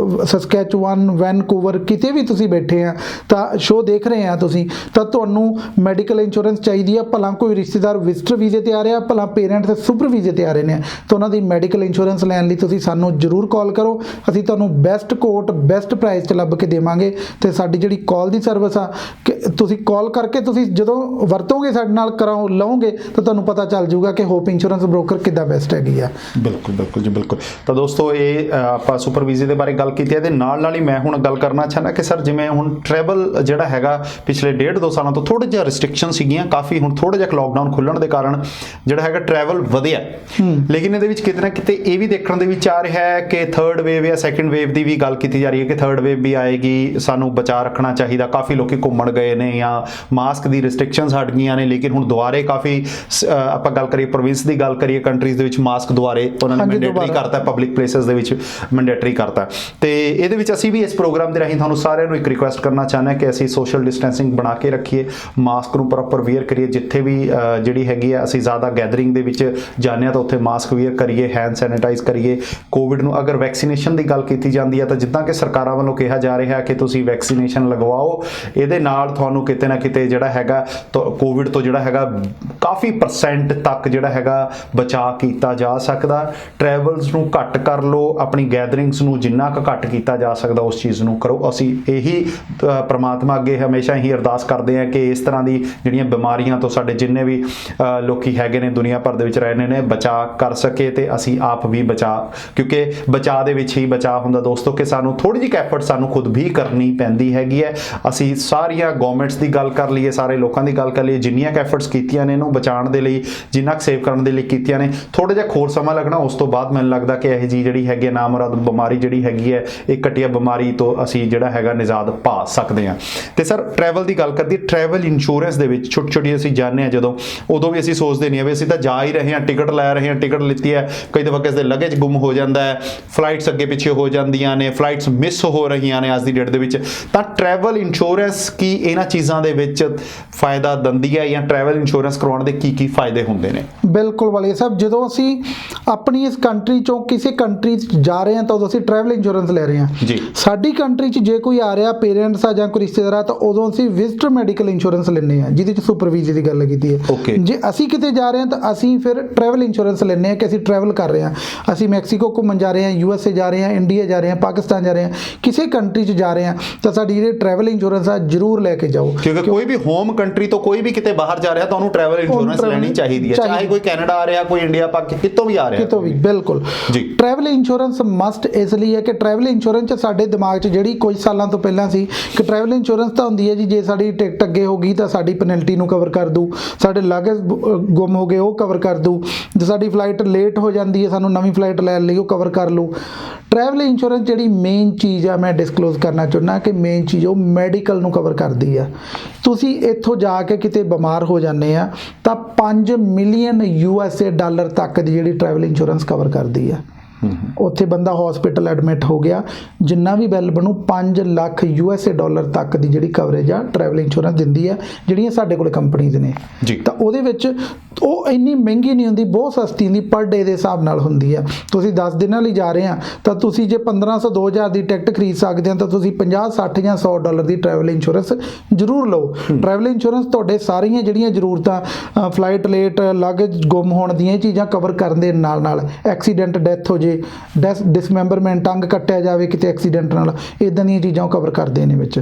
ਸਸਕੈਚੁਆਨ, ਵੈਨਕੂਵਰ, ਕਿਤੇ ਵੀ ਤੁਸੀਂ ਬੈਠੇ ਆ ਤਾਂ ਸ਼ੋਅ ਦੇਖ ਰਹੇ ਆ ਤੁਸੀਂ, ਤਾਂ ਤੁਹਾਨੂੰ ਮੈਡੀਕਲ ਇੰਸ਼ੋਰੈਂਸ ਚਾਹੀਦੀ ਆ। ਭਲਾ ਕੋਈ ਰਿਸ਼ਤੇਦਾਰ ਵਿਜ਼ਟਰ ਵੀਜ਼ੇ ਤੇ ਆ ਰਿਹਾ, ਭਲਾ ਪੇਰੈਂਟਸ ਸੁਪਰ ਵੀਜ਼ੇ ਤੇ ਆ ਰਹੇ ਨੇ, ਤਾਂ ਉਹਨਾਂ ਦੀ ਮੈਡੀਕਲ ਇੰਸ਼ੋਰੈਂਸ ਲੈਣ ਲਈ ਤੁਸੀਂ ਸਾਨੂੰ ਜ਼ਰੂਰ ਕਾਲ ਕਰੋ। ਅਸੀਂ ਤੁਹਾਨੂੰ ਬੈਸਟ ਕੋਟ, ਬੈਸਟ ਪ੍ਰਾਈਸ 'ਚ ਲੱਭ ਕੇ ਦੇਵਾਂਗੇ। ਤੇ ਸਾਡੀ ਜਿਹੜੀ ਕਾਲ ਦੀ ਸਰਵਿਸ ਆ ਕਿ ਤੁਸੀਂ ਕਾਲ ਕਰਕੇ ਤੁਸੀਂ ਜਦੋਂ ਵਰਤੋਗੇ ਸਾਡੇ ਨਾਲ ਲਓਗੇ ਤਾਂ ਤੁਹਾਨੂੰ ਪਤਾ ਚੱਲ ਜਾਊਗਾ ਕਿ ਹੋਪ ਇੰਸ਼ੋਰੈਂਸ ਬ੍ਰੋਕਰ ਕਿੱਦਾਂ ਬੈਸਟ ਹੈਗੀ ਆ। ਬਿਲਕੁਲ ਜੀ ਬਿਲਕੁਲ। ਤਾਂ ਦੋਸਤੋ ਇਹ ਆਪਾਂ ਸੁਪਰ ਵੀਜ਼ੇ ਦੇ ਬਾਰੇ ਗੱਲ ਕੀਤੀ ਹੈ, ਇਹਦੇ ਨਾਲ ਹੀ ਮੈਂ ਹੁਣ ਗੱਲ ਕਰਨਾ ਚਾਹੁੰਦਾ ਕਿ ਸਰ ਜਿਵੇਂ ਹੁਣ ਟਰੈਵਲ ਜਿਹੜਾ ਹੈਗਾ ਪਿਛਲੇ 1.5-2 ਸਾਲਾਂ ਤੋਂ ਥੋੜ੍ਹਾ ਜਿਹਾ ਰਿਸਟ੍ਰਿਕਸ਼ਨ ਸੀਗੀਆਂ ਕਾਫੀ, ਹੁਣ ਥੋੜ੍ਹਾ ਜਿਹਾ ਲੋਕਡਾਊਨ ਖੁੱਲਣ ਦੇ ਕਾਰਨ ਜਿਹੜਾ ਹੈਗਾ ਟਰੈਵਲ ਵਧਿਆ। ਲੇਕਿਨ ਇਹਦੇ ਵਿੱਚ ਕਿਤੇ ਨਾ ਕਿਤੇ ਇਹ ਵੀ ਦੇਖਣ ਦੇ ਵਿੱਚ ਆ ਰਿਹਾ ਹੈ ਕਿ ਥਰਡ ਵੇਵ ਜਾਂ ਸੈਕਿੰਡ ਵੇਵ ਦੀ ਵੀ ਗੱਲ ਕੀਤੀ ਜਾ ਰਹੀ ਹੈ ਕਿ ਥਰਡ ਵੇਵ ਵੀ ਆਏਗੀ, ਸਾਨੂੰ ਬਚਾ ਰੱਖਣਾ ਚਾਹੀਦਾ। ਕਾਫੀ ਲੋਕੀ ਘੁੰਮਣ ਗਏ ਨੇ ਜਾਂ ਮਾਸਕ ਦੀ ਰਿਸਟ੍ਰਿਕਸ਼ਨਸ ਹਟ ਗਈਆਂ ਨੇ, ਲੇਕਿਨ ਹੁਣ ਦੁਬਾਰੇ ਕਾਫੀ ਆਪਾਂ ਗੱਲ ਕਰੀਏ ਪ੍ਰੋਵਿੰਸ ਦੀ ਗੱਲ ਕਰੀਏ, ਕੰਟਰੀਜ਼ ਦੇ ਵਿੱਚ ਮਾਸਕ ਦੁਬਾਰੇ ਉਹਨਾਂ ਨੇ ਮੈਂਡੇਟਰੀ ਕਰਤਾ, ਪਬਲਿਕ ਪਲੇਸਿਸ ਦੇ ਵਿੱਚ ਮੈਂਡੇਟਰੀ ਕਰਤਾ। ਤੇ ਇਹਦੇ ਵਿੱਚ ਅਸੀਂ ਵੀ ਇਸ ਪ੍ਰੋਗਰਾਮ ਦੇ ਰਾਹੀਂ ਤੁਹਾਨੂੰ ਸਾਰਿਆਂ ਨੂੰ ਇੱਕ ਰਿਕੁਐਸਟ ਕਰਨਾ ਚਾਹੁੰਦੇ ਹਾਂ ਕਿ ਅਸੀਂ ਸੋਸ਼ਲ ਡਿਸਟੈਂਸਿੰਗ ਬਣਾ ਕੇ ਰੱਖੀਏ, ਮਾਸਕ ਨੂੰ ਪ੍ਰੋਪਰ ਵੇਅਰ ਕਰੀਏ, ਜਿੱਥੇ ਵੀ ਜਿਹੜੀ ਹੈਗੀ ਆ ਅਸੀਂ ਜ਼ਿਆਦਾ ਗੈਦਰਿੰਗ ਦੇ ਵਿੱਚ ਜਾਂਦੇ ਹਾਂ ਤਾਂ ਉੱਥੇ ਮਾਸਕ ਵੇਅਰ ਕਰੀਏ, ਹੈਂਡ ਸੈਨੀਟਾਈਜ਼ ਕਰੀਏ। ਕੋਵਿਡ ਨੂੰ ਅਗਰ ਵੈਕਸੀਨੇਸ਼ਨ ਦੀ ਗੱਲ ਕੀਤੀ ਜਾਂਦੀ ਹੈ ਤਾਂ ਜਿੱਦਾਂ ਕਿ ਸਰਕਾਰਾਂ ਵੱਲੋਂ ਕਿਹਾ ਜਾ ਰਿਹਾ ਕਿ ਤੁਸੀਂ ਵੈਕਸੀਨੇਸ਼ਨ ਲਗਵਾਓ, ਇਹਦੇ ਨਾਲ ਤੁਹਾਨੂੰ ਕਿਤੇ ਨਾ ਕਿਤੇ ਜਿਹੜਾ ਹੈਗਾ ਕੋਵਿਡ ਤੋਂ ਜਿਹੜਾ ਹੈਗਾ ਕਾਫੀ % ਤੱਕ ਜਿਹੜਾ ਹੈਗਾ ਬਚਾਅ ਕੀਤਾ ਜਾ ਸਕਦਾ। ਟਰੈਵਲਸ ਨੂੰ ਘੱਟ ਕਰ ਲਓ, ਆਪਣੀ ਗੈਦਰਿੰਗਸ ਨੂੰ ਜਿੰਨਾ ਕੁ ਘੱਟ ਕੀਤਾ ਜਾ ਸਕਦਾ ਉਸ ਚੀਜ਼ ਨੂੰ ਕਰੋ। ਅਸੀਂ ਇਹੀ ਪ੍ਰਮਾਤਮਾ ਅੱਗੇ ਹਮੇਸ਼ਾ ਹੀ ਅਰਦਾਸ ਕਰਦੇ ਹਾਂ ਕਿ ਇਸ ਤਰ੍ਹਾਂ ਦੀ ਜਿਹੜੀਆਂ ਬਿਮਾਰੀਆਂ ਤੋਂ ਸਾਡੇ ਜਿੰਨੇ ਵੀ ਲੋਕੀ ਹੈਗੇ ਨੇ ਦੁਨੀਆ ਭਰ ਦੇ ਵਿੱਚ ਰਹਿੰਦੇ ਨੇ ਬਚਾਅ ਕਰ ਸਕੇ ਤੇ ਅਸੀਂ ਆਪ ਵੀ ਕਿਉਂਕਿ ਬਚਾਅ ਦੇ ਵਿੱਚ ਹੀ ਬਚਾਅ ਹੁੰਦਾ ਦੋਸਤੋ ਕਿ ਸਾਨੂੰ ਥੋੜੀ ਜਿਹੀ ਐਫਰਟ ਸਾਨੂੰ ਖੁਦ ਵੀ ਕਰਨੀ ਪੈਂਦੀ ਹੈਗੀ ਹੈ। ਅਸੀਂ ਸਾਰੀਆਂ ਗਵਰਨਮੈਂਟਸ ਦੀ ਗੱਲ ਕਰ ਲਈਏ, ਸਾਰੇ ਲੋਕਾਂ ਦੀ ਗੱਲ ਕਰ ਲਈਏ, ਜਿੰਨੀਆਂ ਐਫਰਟਸ ਕੀਤੀਆਂ ਨੇ ਇਹਨੂੰ ਬਚਾਉਣ ਦੇ ਲਈ, ਜਿੰਨਾ ਕੁ ਸੇਵ ਕਰਨ ਦੇ ਲਈ ਕੀਤੀਆਂ ਨੇ, ਥੋੜਾ ਜਿਹਾ ਹੋਰ ਸਮਾਂ ਲੱਗਣਾ, ਉਸ ਤੋਂ ਬਾਅਦ ਮੈਨੂੰ ਲੱਗਦਾ ਕਿ ਇਹ ਜੀ ਜਿਹੜੀ ਹੈਗੀ ਹੈ ਨਾਮੁਰਾਦ ਬਿਮਾਰੀ ਜਿਹੜੀ ਹੈਗੀ ਹੈ, ਇਹ ਘਟੀਆ ਬਿਮਾਰੀ ਤੋਂ ਅਸੀਂ ਜਿਹੜਾ ਹੈਗਾ ਨਿਜਾਤ ਪਾ ਸਕਦੇ ਹਾਂ। ਤੇ ਸਰ ਟਰੈਵਲ ਦੀ ਗੱਲ ਕਰਦੀ, ਟਰੈਵਲ ਇੰਸ਼ੋਰੈਂਸ ਦੇ ਵਿੱਚ ਛੋਟੀ ਛੋਟੀ ਅਸੀਂ ਜਾਂਦੇ ਹਾਂ ਜਦੋਂ, ਉਦੋਂ ਵੀ ਅਸੀਂ ਸੋਚਦੇ ਨਹੀਂ ਆ ਵੀ ਅਸੀਂ ਤਾਂ ਜਾ ਹੀ ਰਹੇ ਹਾਂ, ਟਿਕਟ ਲੈ ਰਹੇ ਹਾਂ, ਟਿਕਟ ਲਿੱਤੀ ਹੈ, ਕਈ ਦਫਾ ਕਿਸੇ ਦੇ ਲਗੇਜ ਗੁੰਮ ਹੋ ਜਾਂਦਾ ਹੈ, ਫਲਾਈਟਸ ਅੱਗੇ ਪਿੱਛੇ ਹੋ ਜਾਂਦੀਆਂ ਨੇ, ਫਲਾਈਟਸ ਮਿਸ ਹੋ ਰਹੀਆਂ ਨੇ ਅੱਜ ਦੀ ਡੇਟ ਦੇ ਵਿੱਚ, ਤਾਂ ਟਰੈਵਲ ਇੰਸ਼ੋਰੈਂਸ ਕੀ ਇਹਨਾਂ ਚੀਜ਼ਾਂ ਦੇ ਵਿੱਚ ਫਾਇਦਾ ਦਿੰਦੀ ਹੈ, ਜਾਂ ਟਰੈਵਲ ਇੰਸ਼ੋਰੈਂਸ ਕਰਵਾਉਣ ਦੇ ਕੀ ਫਾਇਦੇ ਹੁੰਦੇ ਨੇ? ਬਿਲਕੁਲ ਵਾਲੇ ਸਾਹਿਬ, ਜਦੋਂ ਅਸੀਂ ਆਪਣੀ ਇਸ ਕੰਟਰੀ ਚੋਂ ਕਿਸੇ ਕੰਟਰੀ 'ਚ ਜਾ ਰਹੇ ਹਾਂ ਤਾਂ ਉਦੋਂ ਅਸੀਂ ਟਰੈਵਲ ਇੰਸ਼ੋਰੈਂਸ ਲੈ ਰਹੇ ਹਾਂ ਜੀ। ਸਾਡੀ ਕੰਟਰੀ 'ਚ ਜੇ ਕੋਈ ਆ ਰਿਹਾ, ਪੇਰੈਂਟਸ ਆ ਜਾਂ ਕੋਈ ਰਿਸ਼ਤੇਦਾਰ ਆ, ਤਾਂ ਉਦੋਂ ਅਸੀਂ ਵਿਜ਼ਟਰ ਮੈਡੀਕਲ ਇੰਸ਼ੋਰੈਂਸ ਲੈਂਦੇ ਹਾਂ, ਜਿਹਦੇ 'ਚ ਸੁਪਰਵਾਈਜ਼ਰ ਦੀ ਗੱਲ ਕੀਤੀ ਹੈ। ਜੇ ਅਸੀਂ ਕਿਤੇ ਜਾ ਰਹੇ ਹਾਂ ਤਾਂ ਅਸੀਂ ਫਿਰ ਟਰੈਵਲ ਇੰਸ਼ੋਰੈਂਸ ਲੈਂਦੇ ਹਾਂ ਕਿ ਅਸੀਂ ਟਰੈਵਲ ਕਰ ਰਹੇ ਹਾਂ, ਅਸੀਂ ਮੈਕਸੀਕੋ ਘੁੰਮਣ ਜਾ ਰਹੇ ਹਾਂ, USA ਜਾ ਰਹੇ ਹਾਂ, ਇੰਡੀਆ ਜਾ ਰਹੇ ਹਾਂ, ਪਾਕਿਸਤਾਨ ਜਾ ਰਹੇ ਹਾਂ, ਕਿਸੇ ਕੰਟਰੀ 'ਚ ਜਾ ਰਹੇ ਹਾਂ, ਤਾਂ ਸਾਡੀ ਜਿਹੜੀ ਟਰੈਵਲ ਇੰਸ਼ੋਰੈਂਸ ਆ ਜ਼ਰੂਰ ਲੈ ਕੇ ਜਾਓ, ਕਿਉਂਕਿ ਕੋਈ ਵੀ ਹੋਮ ਕੰਟਰੀ ਤੋਂ ਕੋਈ ਵੀ ਕਿਤੇ ਬਾਹਰ ਜਾ ਰਿਹਾ ਤਾਂ ਉਹਨੂੰ ਟਰੈਵਲ ਇੰਸ਼ੋਰੈਂਸ ਲੈਣੀ ਚਾਹੀਦੀ ਹੈ, ਚਾਹੇ ਕੋਈ ਕੈਨੇਡਾ ਆ ਰਿਹਾ, ਕੋਈ ਇੰਡੀਆ, ਪਾਕਿਸਤਾਨ, ਕਿਤੋਂ ਵੀ ਆ ਰਿਹਾ, ਕਿਤੋਂ ਵੀ। ਬਿਲਕੁਲ ਜੀ। ਟਰੈਵਲ ਇੰਸ਼ੋਰੈਂਸ ਮਸਟ ਇਸ ਲਈ ਹੈ ਕਿ ਟਰੈਵਲ ਇੰਸ਼ੋਰੈਂਸ 'ਚ ਸਾਡੇ ਦਿਮਾਗ 'ਚ ਜਿਹੜੀ ਕੁਝ ਸਾਲਾਂ ਤੋਂ ਪਹਿਲਾਂ ਸੀ ਕਿ ਟਰੈਵਲ ਇੰਸ਼ੋਰੈਂਸ ਤਾਂ ਹੁੰਦੀ ਹੈ ਜੀ, ਜੇ ਸਾਡੀ ਟਿਕਟ ਅੱਗੇ ਹੋ ਗਈ ਤਾਂ ਸਾਡੀ ਪੈਨਲਟੀ ਨੂੰ ਕਵਰ ਕਰ ਦੂ, ਸਾਡੇ ਲਗੇਜ ਗੁੰਮ ਹੋ ਗਏ ਉਹ ਕਵਰ ਕਰ ਦੂ, ਜੇ ਸਾਡੀ ਫਲਾਈਟ ਲੇਟ ਹੋ ਜਾਂਦੀ ਹੈ ਸਾਨੂੰ ਨਵੀਂ ਫਲਾਈਟ ਲੈਣ ਲਈ ਉਹ ਕਵਰ ਕਰ ਲੂ। ਟਰੈਵਲ ਇੰਸ਼ੋਰੈਂਸ ਜਿਹੜੀ ਮੇਨ ਚੀਜ਼ ਆ, ਮੈਂ ਡਿਸਕਲੋਜ਼ ਕਰਨਾ ਚਾਹੁੰਦਾ ਕਿ ਮੇਨ ਚੀਜ਼ ਉਹ ਮੈਡੀਕਲ ਨੂੰ ਕਵਰ ਕਰਦੀ ਆ। ਤੁਸੀਂ ਇੱਥੋਂ ਜਾ ਕੇ ਕਿਤੇ ਬਿਮਾਰ ਹੋ ਜਾਂਦੇ ਆ ਤਾਂ 5 ਮਿਲੀਅਨ USA$ ਤੱਕ ਦੀ ਜਿਹੜੀ ਟਰੈਵਲ ਇੰਸ਼ੋਰੈਂਸ ਕਵਰ ਕਰਦੀ ਆ। ਉੱਥੇ ਬੰਦਾ ਹਸਪੀਟਲ ਐਡਮਿਟ ਹੋ ਗਿਆ, ਜਿੰਨਾ ਵੀ ਬਿੱਲ ਬਣੂ 5 ਲੱਖ USA$ ਤੱਕ ਦੀ ਜਿਹੜੀ ਕਵਰੇਜ ਆ ਟਰੈਵਲ ਇੰਸ਼ੋਰੈਂਸ ਦਿੰਦੀ ਆ, ਜਿਹੜੀਆਂ ਸਾਡੇ ਕੋਲ ਕੰਪਨੀਜ਼ ਨੇ। ਤਾਂ ਉਹਦੇ ਵਿੱਚ ਉਹ ਇੰਨੀ ਮਹਿੰਗੀ ਨਹੀਂ ਹੁੰਦੀ, ਬਹੁਤ ਸਸਤੀ ਹੁੰਦੀ, ਪਰ ਡੇ ਦੇ ਹਿਸਾਬ ਨਾਲ ਹੁੰਦੀ ਆ। ਤੁਸੀਂ 10 ਦਿਨਾਂ ਲਈ ਜਾ ਰਹੇ ਆ ਤਾਂ ਤੁਸੀਂ ਜੇ 1500 2000 ਦੀ ਟਿਕਟ ਖਰੀਦ ਸਕਦੇ ਆ ਤਾਂ ਤੁਸੀਂ 50 60 ਜਾਂ $100 ਦੀ ਟਰੈਵਲ ਇੰਸ਼ੋਰੈਂਸ ਜ਼ਰੂਰ ਲਓ। ਟਰੈਵਲ ਇੰਸ਼ੋਰੈਂਸ ਤੁਹਾਡੇ ਸਾਰੀਆਂ ਜਿਹੜੀਆਂ ਜ਼ਰੂਰਤਾਂ, ਫਲਾਈਟ ਲੇਟ, ਲਗੇਜ ਗੁੰਮ ਹੋਣ ਦੀਆਂ ਚੀਜ਼ਾਂ ਕਵਰ ਕਰਨ ਦੇ ਨਾਲ ਨਾਲ ਐਕਸੀਡੈਂਟ, ਡੈਥ ਹੋ ਜੇ, ਡਿਸਮੈਂਬਰਮੈਂਟ, ਅੰਗ ਕੱਟਿਆ ਜਾਵੇ ਕਿਤੇ ਐਕਸੀਡੈਂਟ ਨਾਲ, ਇਦਾਂ ਦੀਆਂ ਚੀਜ਼ਾਂ ਉਹ ਕਵਰ ਕਰਦੇ ਨੇ ਵਿੱਚ।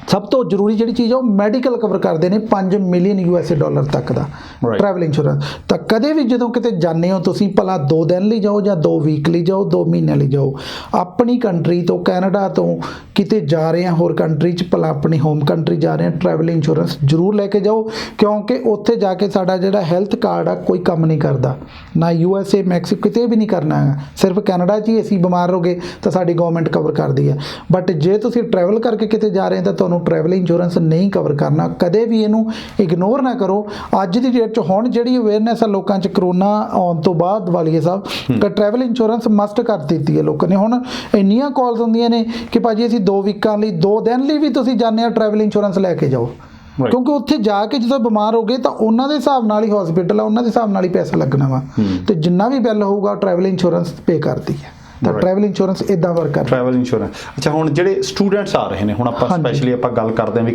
ਸਭ ਤੋਂ ਜ਼ਰੂਰੀ ਜਿਹੜੀ ਚੀਜ਼ ਆ ਉਹ ਮੈਡੀਕਲ ਕਵਰ ਕਰਦੇ ਨੇ 5 ਮਿਲੀਅਨ US$ ਤੱਕ ਦਾ ਟਰੈਵਲ ਇੰਸ਼ੋਰੈਂਸ। ਤਾਂ ਕਦੇ ਵੀ ਜਦੋਂ ਕਿਤੇ ਜਾਂਦੇ ਹੋ ਤੁਸੀਂ, ਭਲਾ 2 ਦਿਨ ਲਈ ਜਾਓ ਜਾਂ 2 ਵੀਕ ਲਈ ਜਾਓ, 2 ਮਹੀਨੇ ਲਈ ਜਾਓ, ਆਪਣੀ ਕੰਟਰੀ ਤੋਂ, ਕੈਨੇਡਾ ਤੋਂ ਕਿਤੇ ਜਾ ਰਹੇ ਆ ਹੋਰ ਕੰਟਰੀ 'ਚ, ਭਲਾ ਆਪਣੀ ਹੋਮ ਕੰਟਰੀ ਜਾ ਰਹੇ ਆ, ਟਰੈਵਲ ਇੰਸ਼ੋਰੈਂਸ ਜ਼ਰੂਰ ਲੈ ਕੇ ਜਾਓ, ਕਿਉਂਕਿ ਉੱਥੇ ਜਾ ਕੇ ਸਾਡਾ ਜਿਹੜਾ ਹੈਲਥ ਕਾਰਡ ਆ ਕੋਈ ਕੰਮ ਨਹੀਂ ਕਰਦਾ, ਨਾ USA, ਮੈਕਸੀਕੋ ਕਿਤੇ ਵੀ ਨਹੀਂ ਕਰਨਾ ਹੈ, ਸਿਰਫ ਕੈਨੇਡਾ 'ਚ ਹੀ ਅਸੀਂ ਬਿਮਾਰ ਹੋ ਗਏ ਤਾਂ ਸਾਡੀ ਗਵਰਨਮੈਂਟ ਕਵਰ ਕਰਦੀ ਹੈ। ਬਟ ਜੇ ਤੁਸੀਂ ਟਰੈਵਲ ਕਰਕੇ ਕਿਤੇ ਜਾ ਰਹੇ ਤਾਂ ਤੁਹਾਨੂੰ ਟਰੈਵਲ ਇੰਸ਼ੋਰੈਂਸ ਨਹੀਂ ਕਵਰ ਕਰਨਾ। ਕਦੇ ਵੀ ਇਹਨੂੰ ਇਗਨੋਰ ਨਾ ਕਰੋ। ਅੱਜ ਦੀ ਡੇਟ 'ਚ ਹੁਣ ਜਿਹੜੀ ਅਵੇਅਰਨੈਸ ਆ ਲੋਕਾਂ 'ਚ ਕਰੋਨਾ ਆਉਣ ਤੋਂ ਬਾਅਦ ਵਾਲੀ ਸਾਹਿਬ, ਕਿ ਟਰੈਵਲ ਇੰਸ਼ੋਰੈਂਸ ਮਸਟ ਕਰ ਦਿੱਤੀ ਹੈ ਲੋਕਾਂ ਨੇ। ਹੁਣ ਇੰਨੀਆਂ ਕਾਲਸ ਹੁੰਦੀਆਂ ਨੇ ਕਿ ਭਾਜੀ ਅਸੀਂ 2 ਵੀਕਾਂ ਲਈ, 2 ਦਿਨ ਲਈ ਵੀ ਤੁਸੀਂ ਜਾਂਦੇ ਆ, ਟਰੈਵਲ ਇੰਸ਼ੋਰੈਂਸ ਲੈ ਕੇ ਜਾਓ, ਕਿਉਂਕਿ ਉੱਥੇ ਜਾ ਕੇ ਜਦੋਂ ਬਿਮਾਰ ਹੋ ਗਏ ਤਾਂ ਉਹਨਾਂ ਦੇ ਹਿਸਾਬ ਨਾਲ ਹੀ ਹਸਪੀਟਲ ਆ, ਉਹਨਾਂ ਦੇ ਹਿਸਾਬ ਨਾਲ ਹੀ ਪੈਸਾ ਲੱਗਣਾ ਵਾ, ਤੇ ਜਿੰਨਾ ਵੀ ਬਿੱਲ ਹੋਊਗਾ ਟਰੈਵਲ ਇੰਸ਼ੋਰੈਂਸ ਪੇ ਕਰਦੀ ਹੈ। ਤਾਂ ਟਰੈਵਲ ਇੰਸ਼ੋਰੈਂਸ ਇਦਾਂ ਵਰਕ ਕਰਦਾ। ਟਰੈਵਲ ਇੰਸ਼ੋਰੈਂਸ, ਅੱਛਾ, ਹੁਣ ਜਿਹੜੇ ਸਟੂਡੈਂਟਸ ਆ ਰਹੇ ਨੇ, ਹੁਣ ਆਪਾਂ ਸਪੈਸ਼ਲੀ ਆਪਾਂ ਗੱਲ ਕਰਦੇ ਹਾਂ ਵੀ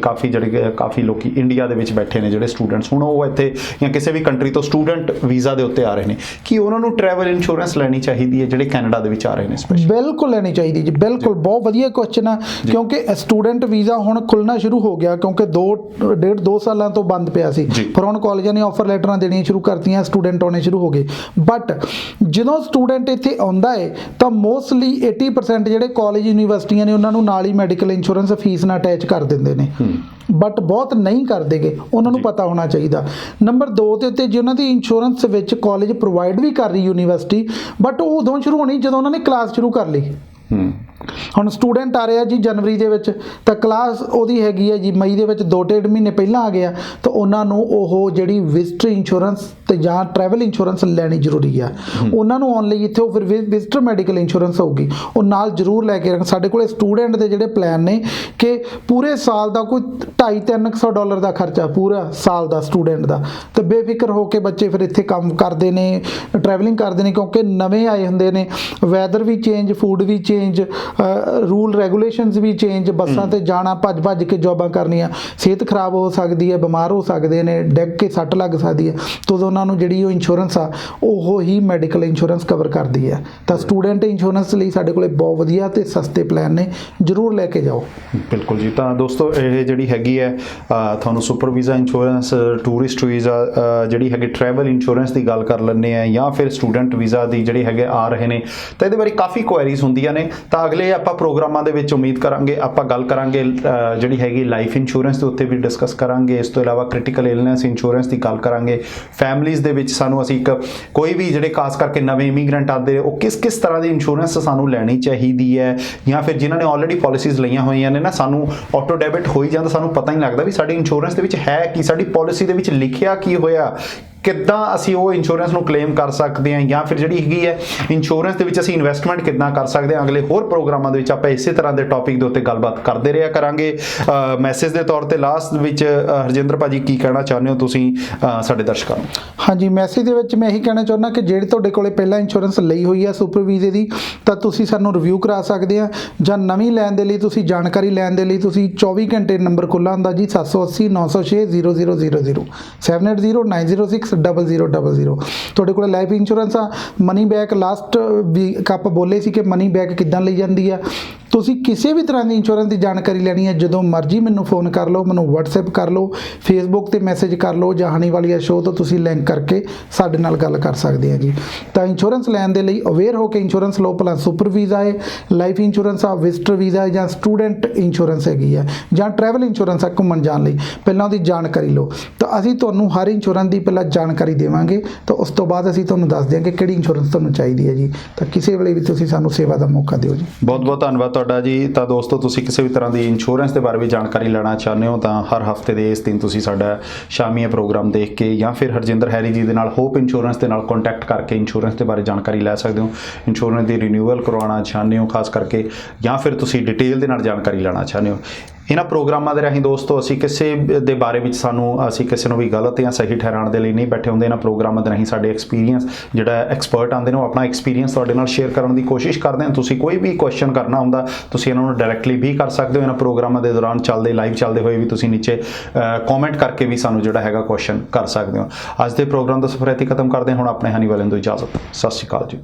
ਕਾਫੀ ਲੋਕੀ ਇੰਡੀਆ ਦੇ ਵਿੱਚ ਬੈਠੇ ਨੇ ਜਿਹੜੇ ਸਟੂਡੈਂਟਸ, ਹੁਣ ਉਹ ਇੱਥੇ ਜਾਂ ਕਿਸੇ ਵੀ ਕੰਟਰੀ ਤੋਂ ਸਟੂਡੈਂਟ ਵੀਜ਼ਾ ਦੇ ਉੱਤੇ ਆ ਰਹੇ ਨੇ, ਕੀ ਉਹਨਾਂ ਨੂੰ ਟਰੈਵਲ ਇੰਸ਼ੋਰੈਂਸ ਲੈਣੀ ਚਾਹੀਦੀ ਹੈ ਜਿਹੜੇ ਕੈਨੇਡਾ ਦੇ ਵਿੱਚ ਆ ਰਹੇ ਨੇ ਸਪੈਸ਼ਲੀ? ਬਿਲਕੁਲ ਲੈਣੀ ਚਾਹੀਦੀ ਜੀ, ਬਿਲਕੁਲ। ਬਹੁਤ ਵਧੀਆ ਕੁਐਸਚਨ ਆ, ਕਿਉਂਕਿ ਸਟੂਡੈਂਟ ਵੀਜ਼ਾ ਹੁਣ ਖੁੱਲਣਾ ਸ਼ੁਰੂ ਹੋ ਗਿਆ, ਕਿਉਂਕਿ 2 ਸਾਲਾਂ ਤੋਂ ਬੰਦ ਪਿਆ ਸੀ। ਫਿਰ ਹੁਣ ਕਾਲਜਾਂ ਨੇ ਆਫਰ ਲੈਟਰਾਂ ਦੇਣੀਆਂ ਸ਼ੁਰੂ ਕਰਤੀਆਂ, ਸਟੂਡੈਂਟ ਆਉਣੇ ਸ਼ੁਰੂ ਹੋ ਗਏ। ਬਟ ਜਦੋਂ ਸਟੂਡੈਂਟ ਇੱਥੇ ਆਉਂਦਾ ਹੈ ਤਾਂ ਮੋਸਟਲੀ 80% ਜਿਹੜੇ ਕਾਲਜ ਯੂਨੀਵਰਸਿਟੀਆਂ ਨੇ ਉਹਨਾਂ ਨੂੰ ਨਾਲ ਹੀ ਮੈਡੀਕਲ ਇੰਸ਼ੋਰੈਂਸ ਫੀਸ ਨਾਲ ਅਟੈਚ ਕਰ ਦਿੰਦੇ ਨੇ, ਬਟ ਬਹੁਤ ਨਹੀਂ ਕਰਦੇਗੇ, ਉਹਨਾਂ ਨੂੰ ਪਤਾ ਹੋਣਾ ਚਾਹੀਦਾ। ਨੰਬਰ 2 ਦੇ ਉੱਤੇ ਜੇ ਉਹਨਾਂ ਦੀ ਇੰਸ਼ੋਰੈਂਸ ਵਿੱਚ ਕਾਲਜ ਪ੍ਰੋਵਾਈਡ ਵੀ ਕਰ ਰਹੀ ਯੂਨੀਵਰਸਿਟੀ, ਬਟ ਉਹ ਉਦੋਂ ਸ਼ੁਰੂ ਹੋਣੀ ਜਦੋਂ ਉਹਨਾਂ ਨੇ ਕਲਾਸ ਸ਼ੁਰੂ ਕਰ ਲਈ। ਹੁਣ ਸਟੂਡੈਂਟ ਆ ਰਿਹਾ ਜੀ ਜਨਵਰੀ ਦੇ ਵਿੱਚ, ਤਾਂ ਕਲਾਸ ਉਹਦੀ ਹੈਗੀ ਹੈ ਜੀ ਮਈ ਦੇ ਵਿੱਚ, 2-1.5 ਮਹੀਨੇ ਪਹਿਲਾਂ ਆ ਗਿਆ, ਤਾਂ ਉਹਨਾਂ ਨੂੰ ਉਹ ਜਿਹੜੀ ਵਿਜ਼ਟਰ ਇੰਸ਼ੋਰੈਂਸ ਤੇ ਜਾਂ ਟਰੈਵਲ ਇੰਸ਼ੋਰੈਂਸ ਲੈਣੀ ਜ਼ਰੂਰੀ ਆ। ਉਹਨਾਂ ਨੂੰ ਆਉਣ ਲਈ ਇੱਥੇ ਉਹ ਫਿਰ ਵਿਜ਼ਟਰ ਮੈਡੀਕਲ ਇੰਸ਼ੋਰੈਂਸ ਹੋਊਗੀ, ਉਹ ਨਾਲ ਜ਼ਰੂਰ ਲੈ ਕੇ ਰੱਖ। ਸਾਡੇ ਕੋਲ ਸਟੂਡੈਂਟ ਦੇ ਜਿਹੜੇ ਪਲਾਨ ਨੇ ਕਿ ਪੂਰੇ ਸਾਲ ਦਾ ਕੋਈ $250-300 ਦਾ ਖਰਚਾ ਪੂਰਾ ਸਾਲ ਦਾ ਸਟੂਡੈਂਟ ਦਾ, ਤੇ ਬੇਫਿਕਰ ਹੋ ਕੇ ਬੱਚੇ ਫਿਰ ਇੱਥੇ ਕੰਮ ਕਰਦੇ ਨੇ, ਟਰੈਵਲਿੰਗ ਕਰਦੇ ਨੇ, ਕਿਉਂਕਿ ਨਵੇਂ ਆਏ ਹੁੰਦੇ ਨੇ, ਵੈਦਰ ਵੀ ਚੇਂਜ, ਫੂਡ ਵੀ ਚੇਂਜ, ਰੂਲ ਰੈਗੂਲੇਸ਼ਨਸ ਵੀ ਚੇਂਜ, ਬੱਸਾਂ ਤੇ ਜਾਣਾ, ਭੱਜ ਕੇ ਜੌਬਾਂ ਕਰਨੀਆਂ, ਸਿਹਤ ਖਰਾਬ ਹੋ ਸਕਦੀ ਹੈ, ਬਿਮਾਰ ਹੋ ਸਕਦੇ ਨੇ, ਡਿੱਗ ਕੇ ਸੱਟ ਲੱਗ ਸਕਦੀ ਹੈ, ਤਾਂ ਉਹਨਾਂ ਨੂੰ ਜਿਹੜੀ ਉਹ ਇੰਸ਼ੋਰੈਂਸ ਆ ਉਹ ਹੀ ਮੈਡੀਕਲ ਇੰਸ਼ੋਰੈਂਸ ਕਵਰ ਕਰਦੀ ਹੈ। ਤਾਂ ਸਟੂਡੈਂਟ ਇੰਸ਼ੋਰੈਂਸ ਲਈ ਸਾਡੇ ਕੋਲੇ ਬਹੁਤ ਵਧੀਆ ਤੇ ਸਸਤੇ ਪਲਾਨ ਨੇ, ਜ਼ਰੂਰ ਲੈ ਕੇ ਜਾਓ। ਬਿਲਕੁਲ ਜੀ। ਤਾਂ ਦੋਸਤੋ ਇਹ ਜਿਹੜੀ ਹੈਗੀ ਹੈ ਤੁਹਾਨੂੰ super visa insurance, tourist visa ਜਿਹੜੀ ਹੈਗੀ ਟਰੈਵਲ ਇੰਸ਼ੋਰੈਂਸ ਦੀ ਗੱਲ ਕਰ ਲੈਂਦੇ ਆ, ਜਾਂ ਫਿਰ ਸਟੂਡੈਂਟ ਵੀਜ਼ਾ ਦੀ ਜਿਹੜੇ ਹੈਗੇ ਆ ਰਹੇ ਨੇ, ਤਾਂ ਇਹਦੇ ਬਾਰੇ ਕਾਫੀ ਕੁਐਰੀਜ਼ ਹੁੰਦੀਆਂ ਨੇ। ਤਾਂ ਅਗਲੇ ਅਗਲੇ ਆਪਾਂ ਪ੍ਰੋਗਰਾਮਾਂ ਦੇ ਵਿੱਚ ਉਮੀਦ ਕਰਾਂਗੇ ਆਪਾਂ ਗੱਲ ਕਰਾਂਗੇ ਜਿਹੜੀ ਹੈਗੀ ਲਾਈਫ ਇੰਸ਼ੋਰੈਂਸ ਦੇ ਉੱਤੇ ਵੀ ਡਿਸਕਸ ਕਰਾਂਗੇ। ਇਸ ਤੋਂ ਇਲਾਵਾ ਕ੍ਰਿਟੀਕਲ ਇਲਨੈਸ ਇੰਸ਼ੋਰੈਂਸ ਦੀ ਗੱਲ ਕਰਾਂਗੇ। ਫੈਮਲੀਜ਼ ਦੇ ਵਿੱਚ ਸਾਨੂੰ ਅਸੀਂ ਕੋਈ ਵੀ ਜਿਹੜੇ ਖਾਸ ਕਰਕੇ ਨਵੇਂ ਇਮੀਗ੍ਰੈਂਟ ਆਉਂਦੇ ਉਹ ਕਿਸ ਤਰ੍ਹਾਂ ਦੀ ਇੰਸ਼ੋਰੈਂਸ ਸਾਨੂੰ ਲੈਣੀ ਚਾਹੀਦੀ ਹੈ, ਜਾਂ ਫਿਰ ਜਿਨ੍ਹਾਂ ਨੇ ਆਲਰੇਡੀ ਪਾਲਿਸੀਜ਼ ਲਈਆਂ ਹੋਈਆਂ ਨੇ ਨਾ, ਸਾਨੂੰ ਆਟੋ ਡੈਬਿਟ ਹੋ ਹੀ ਜਾਂਦਾ, ਸਾਨੂੰ ਪਤਾ ਹੀ ਨਹੀਂ ਲੱਗਦਾ ਵੀ ਸਾਡੀ ਇੰਸ਼ੋਰੈਂਸ ਦੇ ਵਿੱਚ ਹੈ ਕੀ, ਸਾਡੀ ਪਾਲਿਸੀ ਦੇ ਵਿੱਚ ਲਿਖਿਆ ਕੀ ਹੋਇਆ, ਕਿੱਦਾਂ ਅਸੀਂ ਉਹ ਇੰਸ਼ੋਰੈਂਸ ਨੂੰ ਕਲੇਮ ਕਰ ਸਕਦੇ ਹਾਂ, ਜਾਂ ਫਿਰ ਜਿਹੜੀ ਹੈਗੀ ਹੈ ਇੰਸ਼ੋਰੈਂਸ ਦੇ ਵਿੱਚ ਅਸੀਂ ਇਨਵੈਸਟਮੈਂਟ ਕਿੱਦਾਂ ਕਰ ਸਕਦੇ ਹਾਂ। ਅਗਲੇ ਹੋਰ ਪ੍ਰੋਗਰਾਮਾਂ ਦੇ ਵਿੱਚ ਆਪਾਂ ਇਸੇ ਤਰ੍ਹਾਂ ਦੇ ਟੌਪਿਕ ਦੇ ਉੱਤੇ ਗੱਲਬਾਤ ਕਰਦੇ ਰਿਹਾ ਕਰਾਂਗੇ। ਮੈਸੇਜ ਦੇ ਤੌਰ ਤੇ ਲਾਸਟ ਵਿੱਚ ਹਰਜਿੰਦਰ ਭਾਜੀ ਕੀ ਕਹਿਣਾ ਚਾਹੁੰਦੇ ਹੋ ਤੁਸੀਂ ਸਾਡੇ ਦਰਸ਼ਕਾਂ ਨੂੰ? ਹਾਂਜੀ, ਮੈਸੇਜ ਦੇ ਵਿੱਚ ਮੈਂ ਇਹੀ ਕਹਿਣਾ ਚਾਹੁੰਦਾ ਕਿ ਜਿਹੜੇ ਤੁਹਾਡੇ ਕੋਲੇ ਪਹਿਲਾਂ ਇੰਸ਼ੋਰੈਂਸ ਲਈ ਹੋਈ ਹੈ ਸੁਪਰ ਵੀਜ਼ੇ ਦੀ, ਤਾਂ ਤੁਸੀਂ ਸਾਨੂੰ ਰਿਵਿਊ ਕਰਾ ਸਕਦੇ ਆ, ਜਾਂ ਨਵੀਂ ਲੈਣ ਦੇ ਲਈ ਤੁਸੀਂ ਜਾਣਕਾਰੀ ਲੈਣ ਦੇ ਲਈ ਤੁਸੀਂ 24 ਘੰਟੇ ਨੰਬਰ ਖੁੱਲ੍ਹਾ ਹੁੰਦਾ ਜੀ 780 906 0000 780 906 0000। ਤੁਹਾਡੇ ਕੋਲ ਲਾਈਫ ਇੰਸ਼ੋਰੈਂਸ ਆ, ਮਨੀ ਬੈਕ ਲਾਸਟ ਵੀਕ ਆਪਾਂ ਬੋਲੇ ਸੀ ਕਿ ਮਨੀ ਬੈਕ ਕਿੱਦਾਂ ਲਈ ਜਾਂਦੀ ਆ। ਤੁਸੀਂ ਕਿਸੇ ਵੀ ਤਰ੍ਹਾਂ ਦੀ ਇੰਸ਼ੋਰੈਂਸ ਦੀ ਜਾਣਕਾਰੀ ਲੈਣੀ ਹੈ ਜਦੋਂ ਮਰਜ਼ੀ ਮੈਨੂੰ ਫੋਨ ਕਰ ਲਓ, ਮੈਨੂੰ WhatsApp ਕਰ ਲਓ, Facebook ਤੇ ਮੈਸੇਜ ਕਰ ਲਓ, ਜਾਂ ਹਨੀਵਾਲੀਆ ਸ਼ੋਅ ਤੋਂ ਤੁਸੀਂ ਲਿੰਕ ਕਰਕੇ ਸਾਡੇ ਨਾਲ ਗੱਲ ਕਰ ਸਕਦੇ ਆ ਜੀ। ਤਾਂ ਇੰਸ਼ੋਰੈਂਸ ਲੈਣ ਦੇ ਲਈ ਅਵੇਅਰ ਹੋ ਕੇ ਇੰਸ਼ੋਰੈਂਸ ਲਓ। ਭਲਾ ਸੁਪਰ ਵੀਜ਼ਾ ਹੈ, ਲਾਈਫ ਇੰਸ਼ੋਰੈਂਸ ਆ, ਵਿਜ਼ਟਰ ਵੀਜ਼ਾ ਹੈ, ਜਾਂ ਸਟੂਡੈਂਟ ਇੰਸ਼ੋਰੈਂਸ ਹੈਗੀ ਆ, ਜਾਂ ਟਰੈਵਲ ਇੰਸ਼ੋਰੈਂਸ ਆ ਘੁੰਮਣ ਜਾਣ ਲਈ, ਪਹਿਲਾਂ ਉਹਦੀ ਜਾਣਕਾਰੀ ਲਓ। ਤਾਂ ਅਸੀਂ ਤੁਹਾਨੂੰ ਹਰ ਇੰਸ਼ੋਰੈਂਸ ਦੀ ਪਹਿਲਾਂ ਜਾਣਕਾਰੀ ਦੇਵਾਂਗੇ, ਤਾਂ ਉਸ ਤੋਂ ਬਾਅਦ ਅਸੀਂ ਤੁਹਾਨੂੰ ਦੱਸ ਦਿਆਂਗੇ ਕਿਹੜੀ ਇੰਸ਼ੋਰੈਂਸ ਤੁਹਾਨੂੰ ਚਾਹੀਦੀ ਹੈ ਜੀ। ਤਾਂ ਕਿਸੇ ਵੇਲੇ ਵੀ ਤੁਸੀਂ ਸਾਨੂੰ ਸੇਵਾ ਦਾ ਮੌਕਾ ਦਿਓ ਜੀ। ਬਹੁਤ ਬਹੁਤ ਧੰਨਵਾਦ ਤੁਹਾਡਾ ਜੀ। ਤਾਂ ਦੋਸਤੋ, ਤੁਸੀਂ ਕਿਸੇ ਵੀ ਤਰ੍ਹਾਂ ਦੀ ਇੰਸ਼ੋਰੈਂਸ ਦੇ ਬਾਰੇ ਵੀ ਜਾਣਕਾਰੀ ਲੈਣਾ ਚਾਹੁੰਦੇ ਹੋ ਤਾਂ ਹਰ ਹਫਤੇ ਦੇ ਇਸ ਦਿਨ ਤੁਸੀਂ ਸਾਡਾ ਸ਼ਾਮੀਆ ਪ੍ਰੋਗਰਾਮ ਦੇਖ ਕੇ ਜਾਂ ਫਿਰ ਹਰਜਿੰਦਰ ਹੈਰੀ ਜੀ ਦੇ ਨਾਲ ਹੋਪ ਇੰਸ਼ੋਰੈਂਸ ਦੇ ਨਾਲ ਕੰਟੈਕਟ ਕਰਕੇ ਇੰਸ਼ੋਰੈਂਸ ਦੇ ਬਾਰੇ ਜਾਣਕਾਰੀ ਲੈ ਸਕਦੇ ਹੋ। ਇੰਸ਼ੋਰੈਂਸ ਦੀ ਰੀਨਿਊਅਲ ਕਰਵਾਉਣਾ ਚਾਹੁੰਦੇ ਹੋ ਖਾਸ ਕਰਕੇ, ਜਾਂ ਫਿਰ ਤੁਸੀਂ ਡਿਟੇਲ ਦੇ ਨਾਲ ਜਾਣਕਾਰੀ ਲੈਣਾ ਚਾਹੁੰਦੇ ਹੋ। ਇਹਨਾਂ ਪ੍ਰੋਗਰਾਮਾਂ ਦੇ ਰਾਹੀਂ ਦੋਸਤੋ ਅਸੀਂ ਕਿਸੇ ਦੇ ਬਾਰੇ ਵਿੱਚ ਅਸੀਂ ਕਿਸੇ ਨੂੰ ਵੀ ਗਲਤ ਜਾਂ ਸਹੀ ਠਹਿਰਾਉਣ ਦੇ ਲਈ ਨਹੀਂ ਬੈਠੇ ਹੁੰਦੇ। ਇਹਨਾਂ ਪ੍ਰੋਗਰਾਮਾਂ ਦੇ ਰਾਹੀਂ ਸਾਡੇ ਐਕਸਪੀਰੀਅੰਸ ਜਿਹੜਾ ਐਕਸਪਰਟ ਆਉਂਦੇ ਨੇ ਉਹ ਆਪਣਾ ਐਕਸਪੀਰੀਅੰਸ ਤੁਹਾਡੇ ਨਾਲ ਸ਼ੇਅਰ ਕਰਨ ਦੀ ਕੋਸ਼ਿਸ਼ ਕਰਦੇ ਹਨ। ਤੁਸੀਂ ਕੋਈ ਵੀ ਕੁਐਸਚਨ ਕਰਨਾ ਹੁੰਦਾ ਤੁਸੀਂ ਇਹਨਾਂ ਨੂੰ ਡਾਇਰੈਕਟਲੀ ਵੀ ਕਰ ਸਕਦੇ ਹੋ। ਇਹਨਾਂ ਪ੍ਰੋਗਰਾਮਾਂ ਦੇ ਦੌਰਾਨ ਲਾਈਵ ਚੱਲਦੇ ਹੋਏ ਵੀ ਤੁਸੀਂ ਨੀਚੇ ਕਮੈਂਟ ਕਰਕੇ ਵੀ ਸਾਨੂੰ ਜਿਹੜਾ ਹੈਗਾ ਕੁਐਸਚਨ ਕਰ ਸਕਦੇ ਹੋ। ਅੱਜ ਦੇ ਪ੍ਰੋਗਰਾਮ ਦਾ ਸਫ਼ਰ ਇੱਥੇ ਖਤਮ ਕਰਦੇ ਹਾਂ। ਹੁਣ ਆਪਣੇ ਹਨੀ ਵਾਲਿਆਂ ਤੋਂ ਇਜਾਜ਼ਤ। ਸਤਿ ਸ਼੍ਰੀ ਅਕਾਲ ਜੀ।